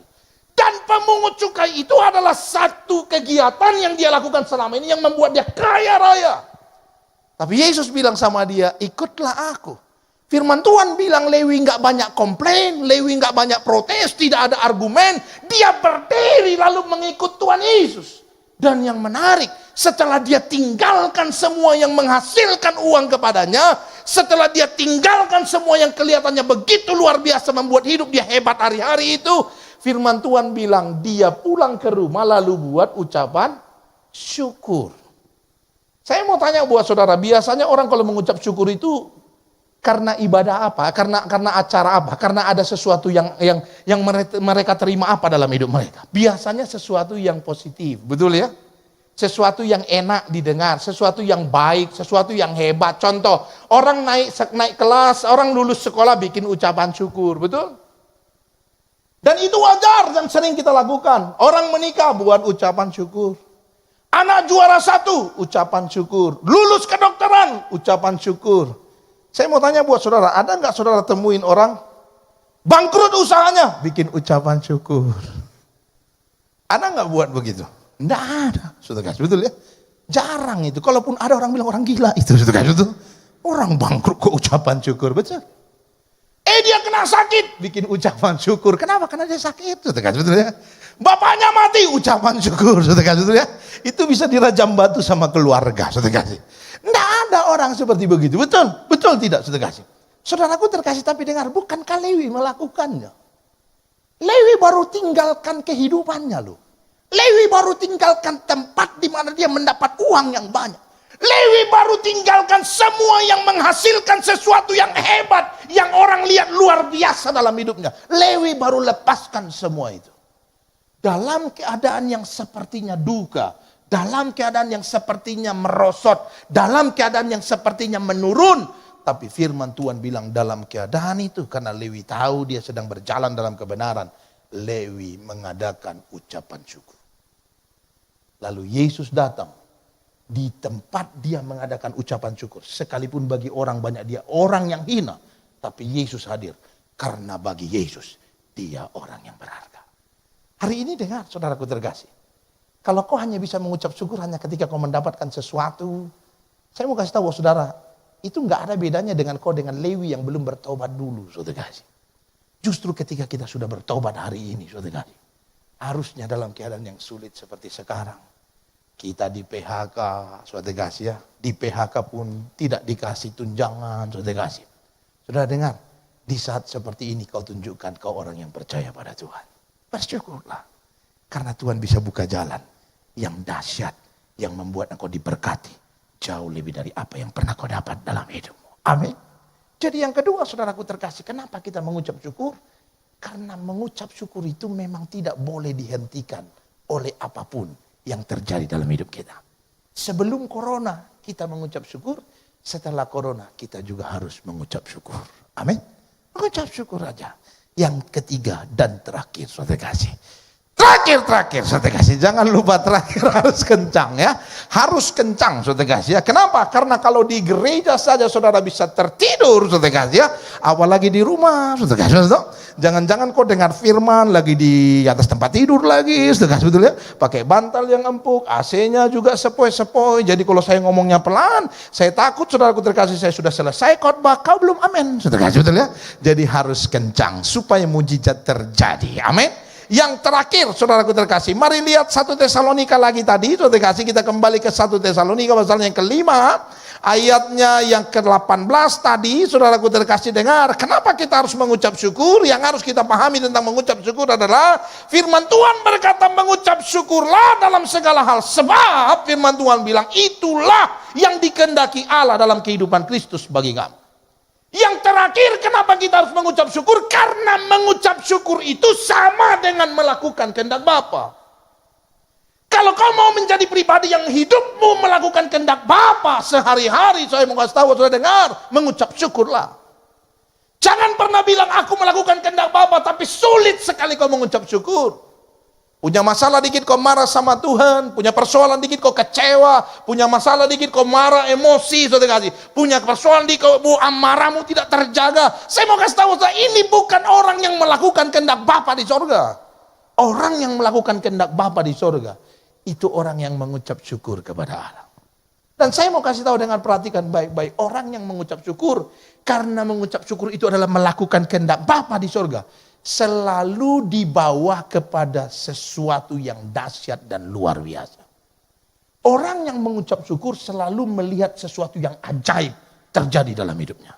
Dan pemungut cukai itu adalah satu kegiatan yang dia lakukan selama ini yang membuat dia kaya raya. Tapi Yesus bilang sama dia, ikutlah aku. Firman Tuhan bilang Lewi nggak banyak komplain, Lewi nggak banyak protes, tidak ada argumen. Dia berdiri lalu mengikut Tuhan Yesus. Dan yang menarik, setelah dia tinggalkan semua yang menghasilkan uang kepadanya, setelah dia tinggalkan semua yang kelihatannya begitu luar biasa membuat hidup dia hebat hari-hari itu, firman Tuhan bilang dia pulang ke rumah lalu buat ucapan syukur. Saya mau tanya buat saudara, biasanya orang kalau mengucap syukur itu karena ibadah apa? Karena acara apa? Karena ada sesuatu yang mereka terima apa dalam hidup mereka? Biasanya sesuatu yang positif, betul ya? Sesuatu yang enak didengar, sesuatu yang baik, sesuatu yang hebat. Contoh, orang naik kelas, orang lulus sekolah bikin ucapan syukur, betul? Dan itu wajar dan sering kita lakukan. Orang menikah buat ucapan syukur. Anak juara 1, ucapan syukur. Lulus kedokteran, ucapan syukur. Saya mau tanya buat saudara, ada nggak saudara temuin orang bangkrut usahanya, bikin ucapan syukur? Ada nggak buat begitu? Nggak ada, saudara kasih, betul ya? Jarang itu, kalaupun ada orang bilang orang gila itu, saudara kasih, betul? Orang bangkrut kok ucapan syukur, betul? Dia kena sakit, bikin ucapan syukur. Kenapa? Karena dia sakit, saudara kasih, betul ya? Bapaknya mati, ucapan syukur, saudara kasih, betul ya? Itu bisa dirajam batu sama keluarga, saudara kasih. Nggak ada orang seperti begitu, betul? Betul tidak, saudara kasih? Saudaraku terkasih, tapi dengar, bukankah Lewi melakukannya? Lewi baru tinggalkan kehidupannya loh. Lewi baru tinggalkan tempat di mana dia mendapat uang yang banyak. Lewi baru tinggalkan semua yang menghasilkan sesuatu yang hebat, yang orang lihat luar biasa dalam hidupnya. Lewi baru lepaskan semua itu. Dalam keadaan yang sepertinya duka, dalam keadaan yang sepertinya merosot, dalam keadaan yang sepertinya menurun. Tapi firman Tuhan bilang dalam keadaan itu, karena Lewi tahu dia sedang berjalan dalam kebenaran, Lewi mengadakan ucapan syukur. Lalu Yesus datang di tempat dia mengadakan ucapan syukur. Sekalipun bagi orang banyak dia orang yang hina, tapi Yesus hadir. Karena bagi Yesus dia orang yang berharga. Hari ini dengar saudaraku terkasih. Kalau kau hanya bisa mengucap syukur hanya ketika kau mendapatkan sesuatu, saya mau kasih tahu saudara, itu nggak ada bedanya dengan kau dengan Lewi yang belum bertobat dulu, saudara kasih. Justru ketika kita sudah bertobat hari ini, saudara kasih, harusnya dalam keadaan yang sulit seperti sekarang, kita di PHK, saudara kasih ya, di PHK pun tidak dikasih tunjangan, saudara kasih. Saudara dengar, di saat seperti ini kau tunjukkan kau orang yang percaya pada Tuhan. Bersyukurlah. Karena Tuhan bisa buka jalan yang dahsyat, yang membuat engkau diberkati jauh lebih dari apa yang pernah kau dapat dalam hidupmu. Amin. Jadi yang kedua saudaraku terkasih, kenapa kita mengucap syukur? Karena mengucap syukur itu memang tidak boleh dihentikan oleh apapun yang terjadi dalam hidup kita. Sebelum corona kita mengucap syukur, setelah corona kita juga harus mengucap syukur. Amin. Mengucap syukur aja. Yang ketiga dan terakhir saudara kasih. Terakhir, saudara kasih, jangan lupa terakhir harus kencang ya. Harus kencang, saudara kasih ya. Kenapa? Karena kalau di gereja saja saudara bisa tertidur, saudara kasih ya. Apalagi di rumah, saudara kasih. Jangan-jangan kau dengar firman lagi di atas tempat tidur lagi, saudara kasih, betul ya. Pakai bantal yang empuk, AC-nya juga sepoi-sepoi. Jadi kalau saya ngomongnya pelan, saya takut saudaraku terkasih saya sudah selesai khotbah, kau belum amin, saudara kasih, betul ya. Jadi harus kencang supaya mujizat terjadi. Amin. Yang terakhir, saudaraku terkasih, mari lihat 1 Tesalonika lagi tadi, saudara terkasih, kita kembali ke 1 Tesalonika pasal yang kelima, ayatnya yang ke-18 tadi, saudaraku terkasih dengar, kenapa kita harus mengucap syukur? Yang harus kita pahami tentang mengucap syukur adalah, firman Tuhan berkata mengucap syukurlah dalam segala hal, sebab firman Tuhan bilang, itulah yang dikehendaki Allah dalam kehidupan Kristus bagi kamu. Yang terakhir, kenapa kita harus mengucap syukur? Karena mengucap syukur itu sama dengan melakukan kehendak Bapa. Kalau kau mau menjadi pribadi yang hidupmu melakukan kehendak Bapa sehari-hari, saya mau kasih tahu, saudara dengar, mengucap syukurlah. Jangan pernah bilang aku melakukan kehendak Bapa, tapi sulit sekali kau mengucap syukur. Punya masalah dikit kau marah sama Tuhan, punya persoalan dikit kau kecewa, punya masalah dikit kau marah, emosi, saudara kasih. Punya persoalan dikit kau amarahmu tidak terjaga. Saya mau kasih tahu, saudara, ini bukan orang yang melakukan kehendak Bapa di sorga. Orang yang melakukan kehendak Bapa di sorga, itu orang yang mengucap syukur kepada Allah. Dan saya mau kasih tahu dengan perhatikan baik-baik, orang yang mengucap syukur, karena mengucap syukur itu adalah melakukan kehendak Bapa di sorga, selalu dibawa kepada sesuatu yang dahsyat dan luar biasa. Orang yang mengucap syukur selalu melihat sesuatu yang ajaib terjadi dalam hidupnya.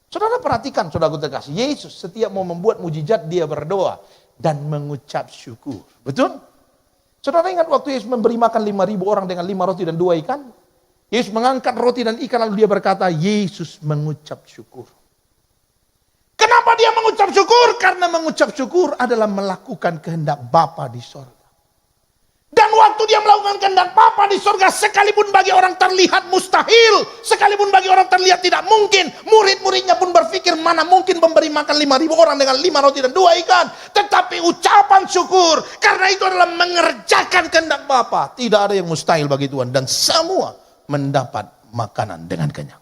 Saudara perhatikan, saudara terkasih, Yesus setiap mau membuat mujizat dia berdoa dan mengucap syukur. Betul? Saudara ingat waktu Yesus memberi makan 5.000 orang dengan 5 roti dan 2 ikan? Yesus mengangkat roti dan ikan lalu dia berkata, Yesus mengucap syukur. Kenapa dia mengucap syukur? Karena mengucap syukur adalah melakukan kehendak Bapa di sorga. Dan waktu dia melakukan kehendak Bapa di sorga, sekalipun bagi orang terlihat mustahil, sekalipun bagi orang terlihat tidak mungkin, murid-muridnya pun berpikir mana mungkin memberi makan 5.000 orang dengan 5 roti dan 2 ikan. Tetapi ucapan syukur, karena itu adalah mengerjakan kehendak Bapa. Tidak ada yang mustahil bagi Tuhan, dan semua mendapat makanan dengan kenyang.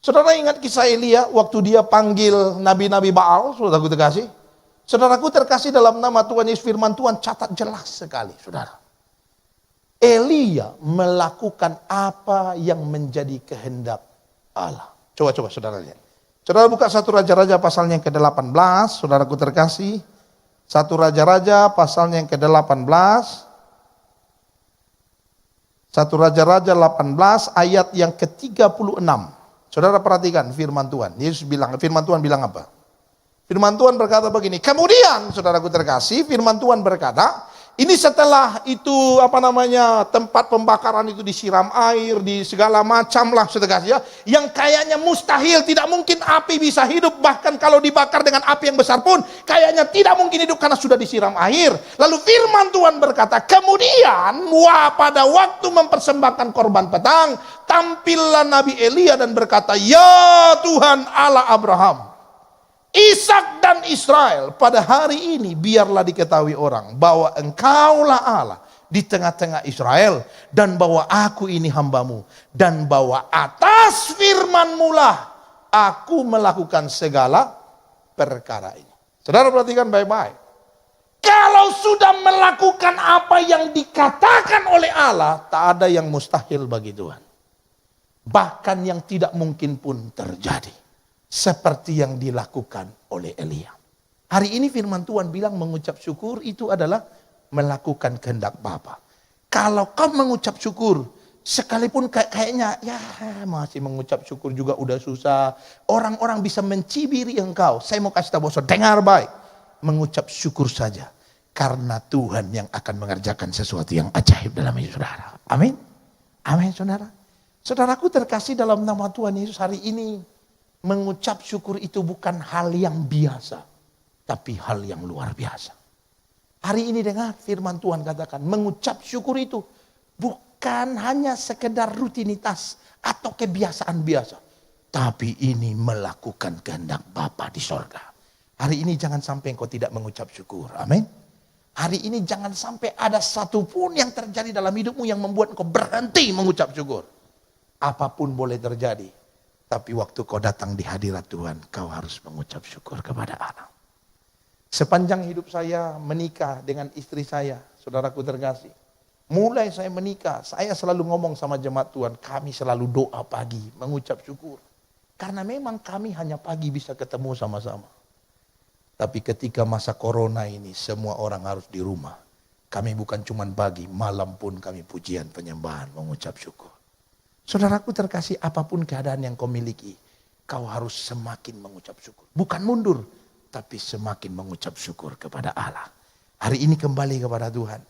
Saudara ingat kisah Elia waktu dia panggil nabi-nabi Baal, saudaraku terkasih? Saudaraku terkasih, dalam nama Tuhan Yesus, firman Tuhan catat jelas sekali, saudara. Elia melakukan apa yang menjadi kehendak Allah. Coba saudara lihat. Saudara buka 1 Raja-Raja pasalnya yang ke-18, saudaraku terkasih. 1 Raja-Raja pasalnya yang ke-18. 1 Raja-Raja 18 ayat yang ke-36. Saudara perhatikan firman Tuhan. Yesus bilang, firman Tuhan bilang apa? Firman Tuhan berkata begini. Kemudian, saudaraku terkasih, firman Tuhan berkata, ini setelah itu tempat pembakaran itu disiram air, di segala macam lah, saudara kasih ya, yang kayaknya mustahil, tidak mungkin api bisa hidup, bahkan kalau dibakar dengan api yang besar pun kayaknya tidak mungkin hidup karena sudah disiram air. Lalu firman Tuhan berkata, kemudian pada waktu mempersembahkan korban petang, tampillah Nabi Elia dan berkata, ya Tuhan Allah Abraham, Ishak dan Israel, pada hari ini biarlah diketahui orang bahwa engkaulah Allah di tengah-tengah Israel, dan bahwa aku ini hambamu, dan bahwa atas firman-Mu lah aku melakukan segala perkara ini. Saudara perhatikan baik-baik. Kalau sudah melakukan apa yang dikatakan oleh Allah, tak ada yang mustahil bagi Tuhan. Bahkan yang tidak mungkin pun terjadi. Seperti yang dilakukan oleh Elia. Hari ini firman Tuhan bilang mengucap syukur itu adalah melakukan kehendak Bapa. Kalau kau mengucap syukur, sekalipun kayaknya ya masih mengucap syukur juga udah susah. Orang-orang bisa mencibiri engkau. Saya mau kasih tahu, dengar baik. Mengucap syukur saja. Karena Tuhan yang akan mengerjakan sesuatu yang ajaib dalam hidup saudara. Amin. Amin saudara. Saudaraku terkasih dalam nama Tuhan Yesus, hari ini mengucap syukur itu bukan hal yang biasa, tapi hal yang luar biasa. Hari ini dengar firman Tuhan katakan, mengucap syukur itu bukan hanya sekedar rutinitas atau kebiasaan biasa, tapi ini melakukan kehendak Bapa di sorga. Hari ini jangan sampai engkau tidak mengucap syukur. Amin. Hari ini jangan sampai ada satupun yang terjadi dalam hidupmu yang membuat engkau berhenti mengucap syukur. Apapun boleh terjadi, tapi waktu kau datang di hadirat Tuhan, kau harus mengucap syukur kepada Allah. Sepanjang hidup saya menikah dengan istri saya, saudaraku terkasih, mulai saya menikah, saya selalu ngomong sama jemaat Tuhan, kami selalu doa pagi, mengucap syukur. Karena memang kami hanya pagi bisa ketemu sama-sama. Tapi ketika masa corona ini, semua orang harus di rumah. Kami bukan cuma pagi, malam pun kami pujian, penyembahan, mengucap syukur. Saudaraku terkasih, apapun keadaan yang kau miliki, kau harus semakin mengucap syukur. Bukan mundur, tapi semakin mengucap syukur kepada Allah. Hari ini kembali kepada Tuhan.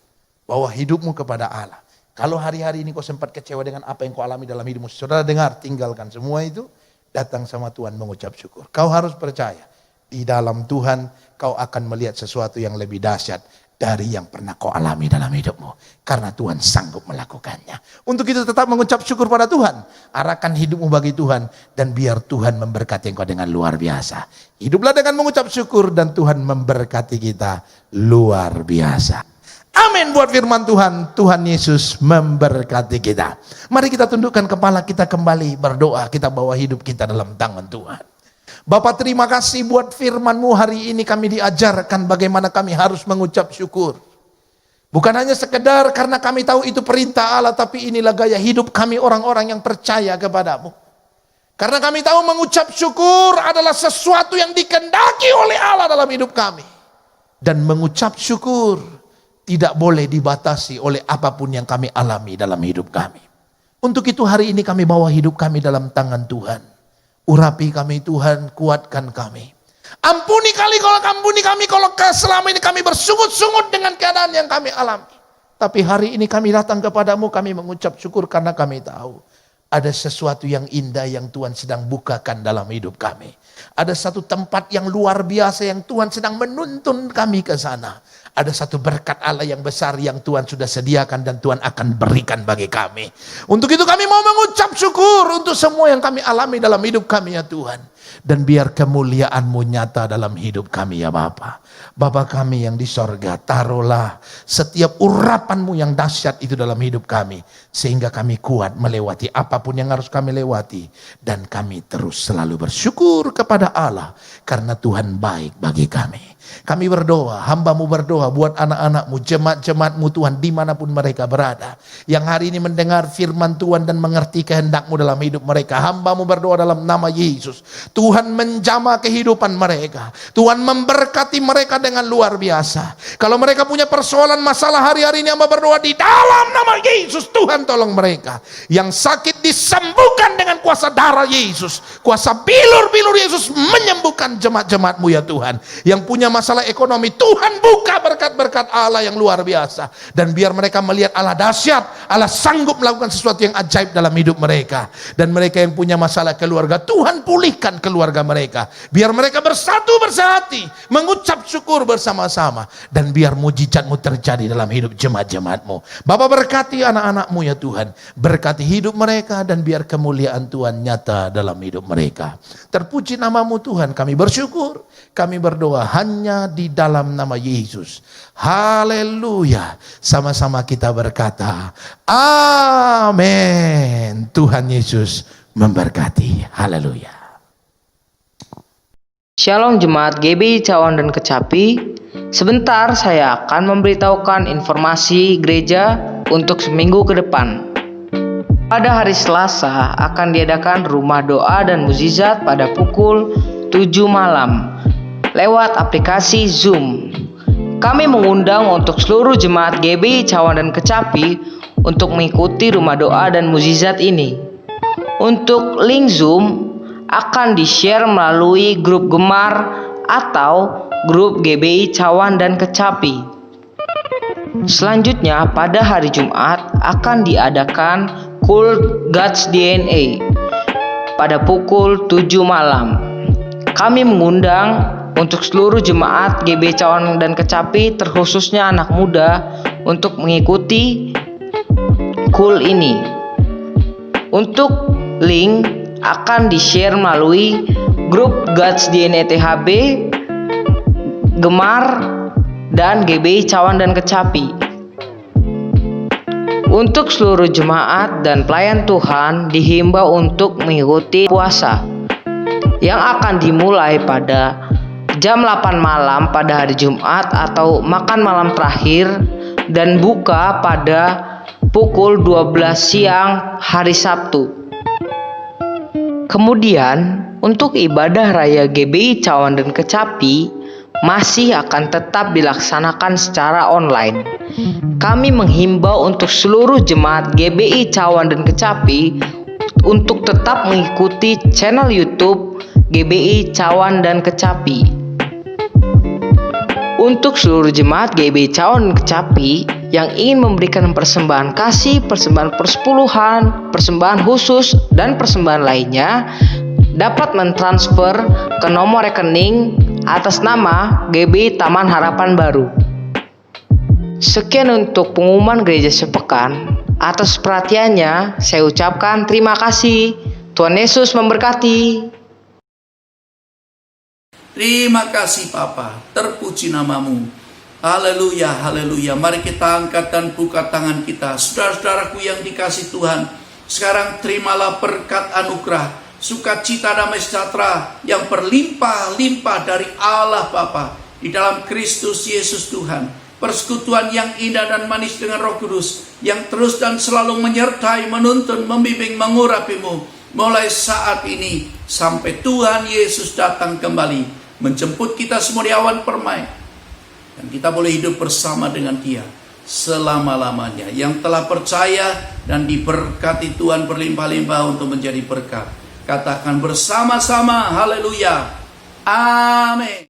Bawa hidupmu kepada Allah. Kalau hari-hari ini kau sempat kecewa dengan apa yang kau alami dalam hidupmu, saudara dengar, tinggalkan semua itu, datang sama Tuhan mengucap syukur. Kau harus percaya, di dalam Tuhan kau akan melihat sesuatu yang lebih dahsyat dari yang pernah kau alami dalam hidupmu. Karena Tuhan sanggup melakukannya. Untuk itu tetap mengucap syukur pada Tuhan. Arahkan hidupmu bagi Tuhan. Dan biar Tuhan memberkati engkau dengan luar biasa. Hiduplah dengan mengucap syukur dan Tuhan memberkati kita luar biasa. Amin buat firman Tuhan. Tuhan Yesus memberkati kita. Mari kita tundukkan kepala kita kembali berdoa. Kita bawa hidup kita dalam tangan Tuhan. Bapak terima kasih buat firman-Mu hari ini kami diajarkan bagaimana kami harus mengucap syukur. Bukan hanya sekedar karena kami tahu itu perintah Allah, tapi inilah gaya hidup kami orang-orang yang percaya kepada-Mu. Karena kami tahu mengucap syukur adalah sesuatu yang dikehendaki oleh Allah dalam hidup kami. Dan mengucap syukur tidak boleh dibatasi oleh apapun yang kami alami dalam hidup kami. Untuk itu hari ini kami bawa hidup kami dalam tangan Tuhan. Urapi kami Tuhan, kuatkan kami. Ampuni kami kalau selama ini kami bersungut-sungut dengan keadaan yang kami alami. Tapi hari ini kami datang kepadamu, kami mengucap syukur karena kami tahu ada sesuatu yang indah yang Tuhan sedang bukakan dalam hidup kami. Ada satu tempat yang luar biasa yang Tuhan sedang menuntun kami ke sana. Ada satu berkat Allah yang besar yang Tuhan sudah sediakan dan Tuhan akan berikan bagi kami. Untuk itu kami mau mengucap syukur untuk semua yang kami alami dalam hidup kami ya Tuhan. Dan biar kemuliaan-Mu nyata dalam hidup kami ya Bapa. Bapa kami yang di sorga, taruhlah setiap urapan-Mu yang dahsyat itu dalam hidup kami. Sehingga kami kuat melewati apapun yang harus kami lewati. Dan kami terus selalu bersyukur kepada Allah. Karena Tuhan baik bagi kami. Kami berdoa, hamba-Mu berdoa buat anak-anak-Mu, jemaat-jemaat-Mu Tuhan dimanapun mereka berada. Yang hari ini mendengar firman Tuhan dan mengerti kehendak-Mu dalam hidup mereka. Hamba-Mu berdoa dalam nama Yesus. Tuhan menjamah kehidupan mereka. Tuhan memberkati mereka dengan luar biasa. Kalau mereka punya persoalan masalah hari-hari ini hamba berdoa di dalam nama Yesus. Tuhan tolong mereka. Yang sakit disembuhkan dengan kuasa darah Yesus. Kuasa bilur-bilur Yesus menyembuhkan jemaat-jemaat-Mu ya Tuhan. Yang punya masalah ekonomi, Tuhan buka berkat-berkat Allah yang luar biasa. Dan biar mereka melihat Allah dahsyat, Allah sanggup melakukan sesuatu yang ajaib dalam hidup mereka. Dan mereka yang punya masalah keluarga, Tuhan pulihkan keluarga mereka. Biar mereka bersatu bersehati, mengucap syukur bersama-sama. Dan biar mujizat-Mu terjadi dalam hidup jemaat-jemaat-Mu. Bapa berkati anak-anak-Mu ya Tuhan. Berkati hidup mereka dan biar kemuliaan Tuhan nyata dalam hidup mereka. Terpuji nama-Mu Tuhan, kami bersyukur. Kami berdoa hanya di dalam nama Yesus. Haleluya. Sama-sama kita berkata, amin. Tuhan Yesus memberkati. Haleluya. Shalom jemaat GBI Cawan dan Kecapi. Sebentar saya akan memberitahukan informasi gereja untuk seminggu ke depan. Pada hari Selasa akan diadakan rumah doa dan mukjizat pada pukul 7 malam lewat aplikasi Zoom. Kami mengundang untuk seluruh jemaat GBI Cawan dan Kecapi untuk mengikuti rumah doa dan mukjizat ini. Untuk link Zoom akan di-share melalui grup Gemar atau grup GBI Cawan dan Kecapi. Selanjutnya pada hari Jumat akan diadakan Cult God's DNA pada pukul 7 malam. Kami mengundang untuk seluruh jemaat GBI Cawan dan Kecapi, terkhususnya anak muda, untuk mengikuti Cult ini. Untuk link akan di-share melalui grup God's DNA THB, Gemar, dan GBI Cawan dan Kecapi. Untuk seluruh jemaat dan pelayan Tuhan dihimbau untuk mengikuti puasa yang akan dimulai pada jam 8 malam pada hari Jumat atau makan malam terakhir dan buka pada pukul 12 siang hari Sabtu. Kemudian, untuk ibadah raya GBI Cawan dan Kecapi masih akan tetap dilaksanakan secara online. Kami menghimbau untuk seluruh jemaat GBI Cawan dan Kecapi untuk tetap mengikuti channel YouTube GBI Cawan dan Kecapi. Untuk seluruh jemaat GBI Cawan dan Kecapi yang ingin memberikan persembahan kasih, persembahan persepuluhan, persembahan khusus, dan persembahan lainnya dapat mentransfer ke nomor rekening atas nama GBI Taman Harapan Baru. Sekian untuk pengumuman gereja sepekan. Atas perhatiannya, saya ucapkan terima kasih. Tuhan Yesus memberkati. Terima kasih Papa, terpuji namamu. Haleluya, haleluya. Mari kita angkat dan buka tangan kita. Saudara-saudaraku yang dikasih Tuhan, sekarang terimalah berkat anugerah, sukacita, damai sejahtera yang berlimpah-limpah dari Allah Bapa di dalam Kristus Yesus Tuhan. Persekutuan yang indah dan manis dengan Roh Kudus yang terus dan selalu menyertai, menuntun, membimbing, mengurapimu mulai saat ini sampai Tuhan Yesus datang kembali menjemput kita semua di awan permai, dan kita boleh hidup bersama dengan Dia selama-lamanya. Yang telah percaya dan diberkati Tuhan berlimpah-limpah untuk menjadi berkat, katakan bersama-sama haleluya, amin.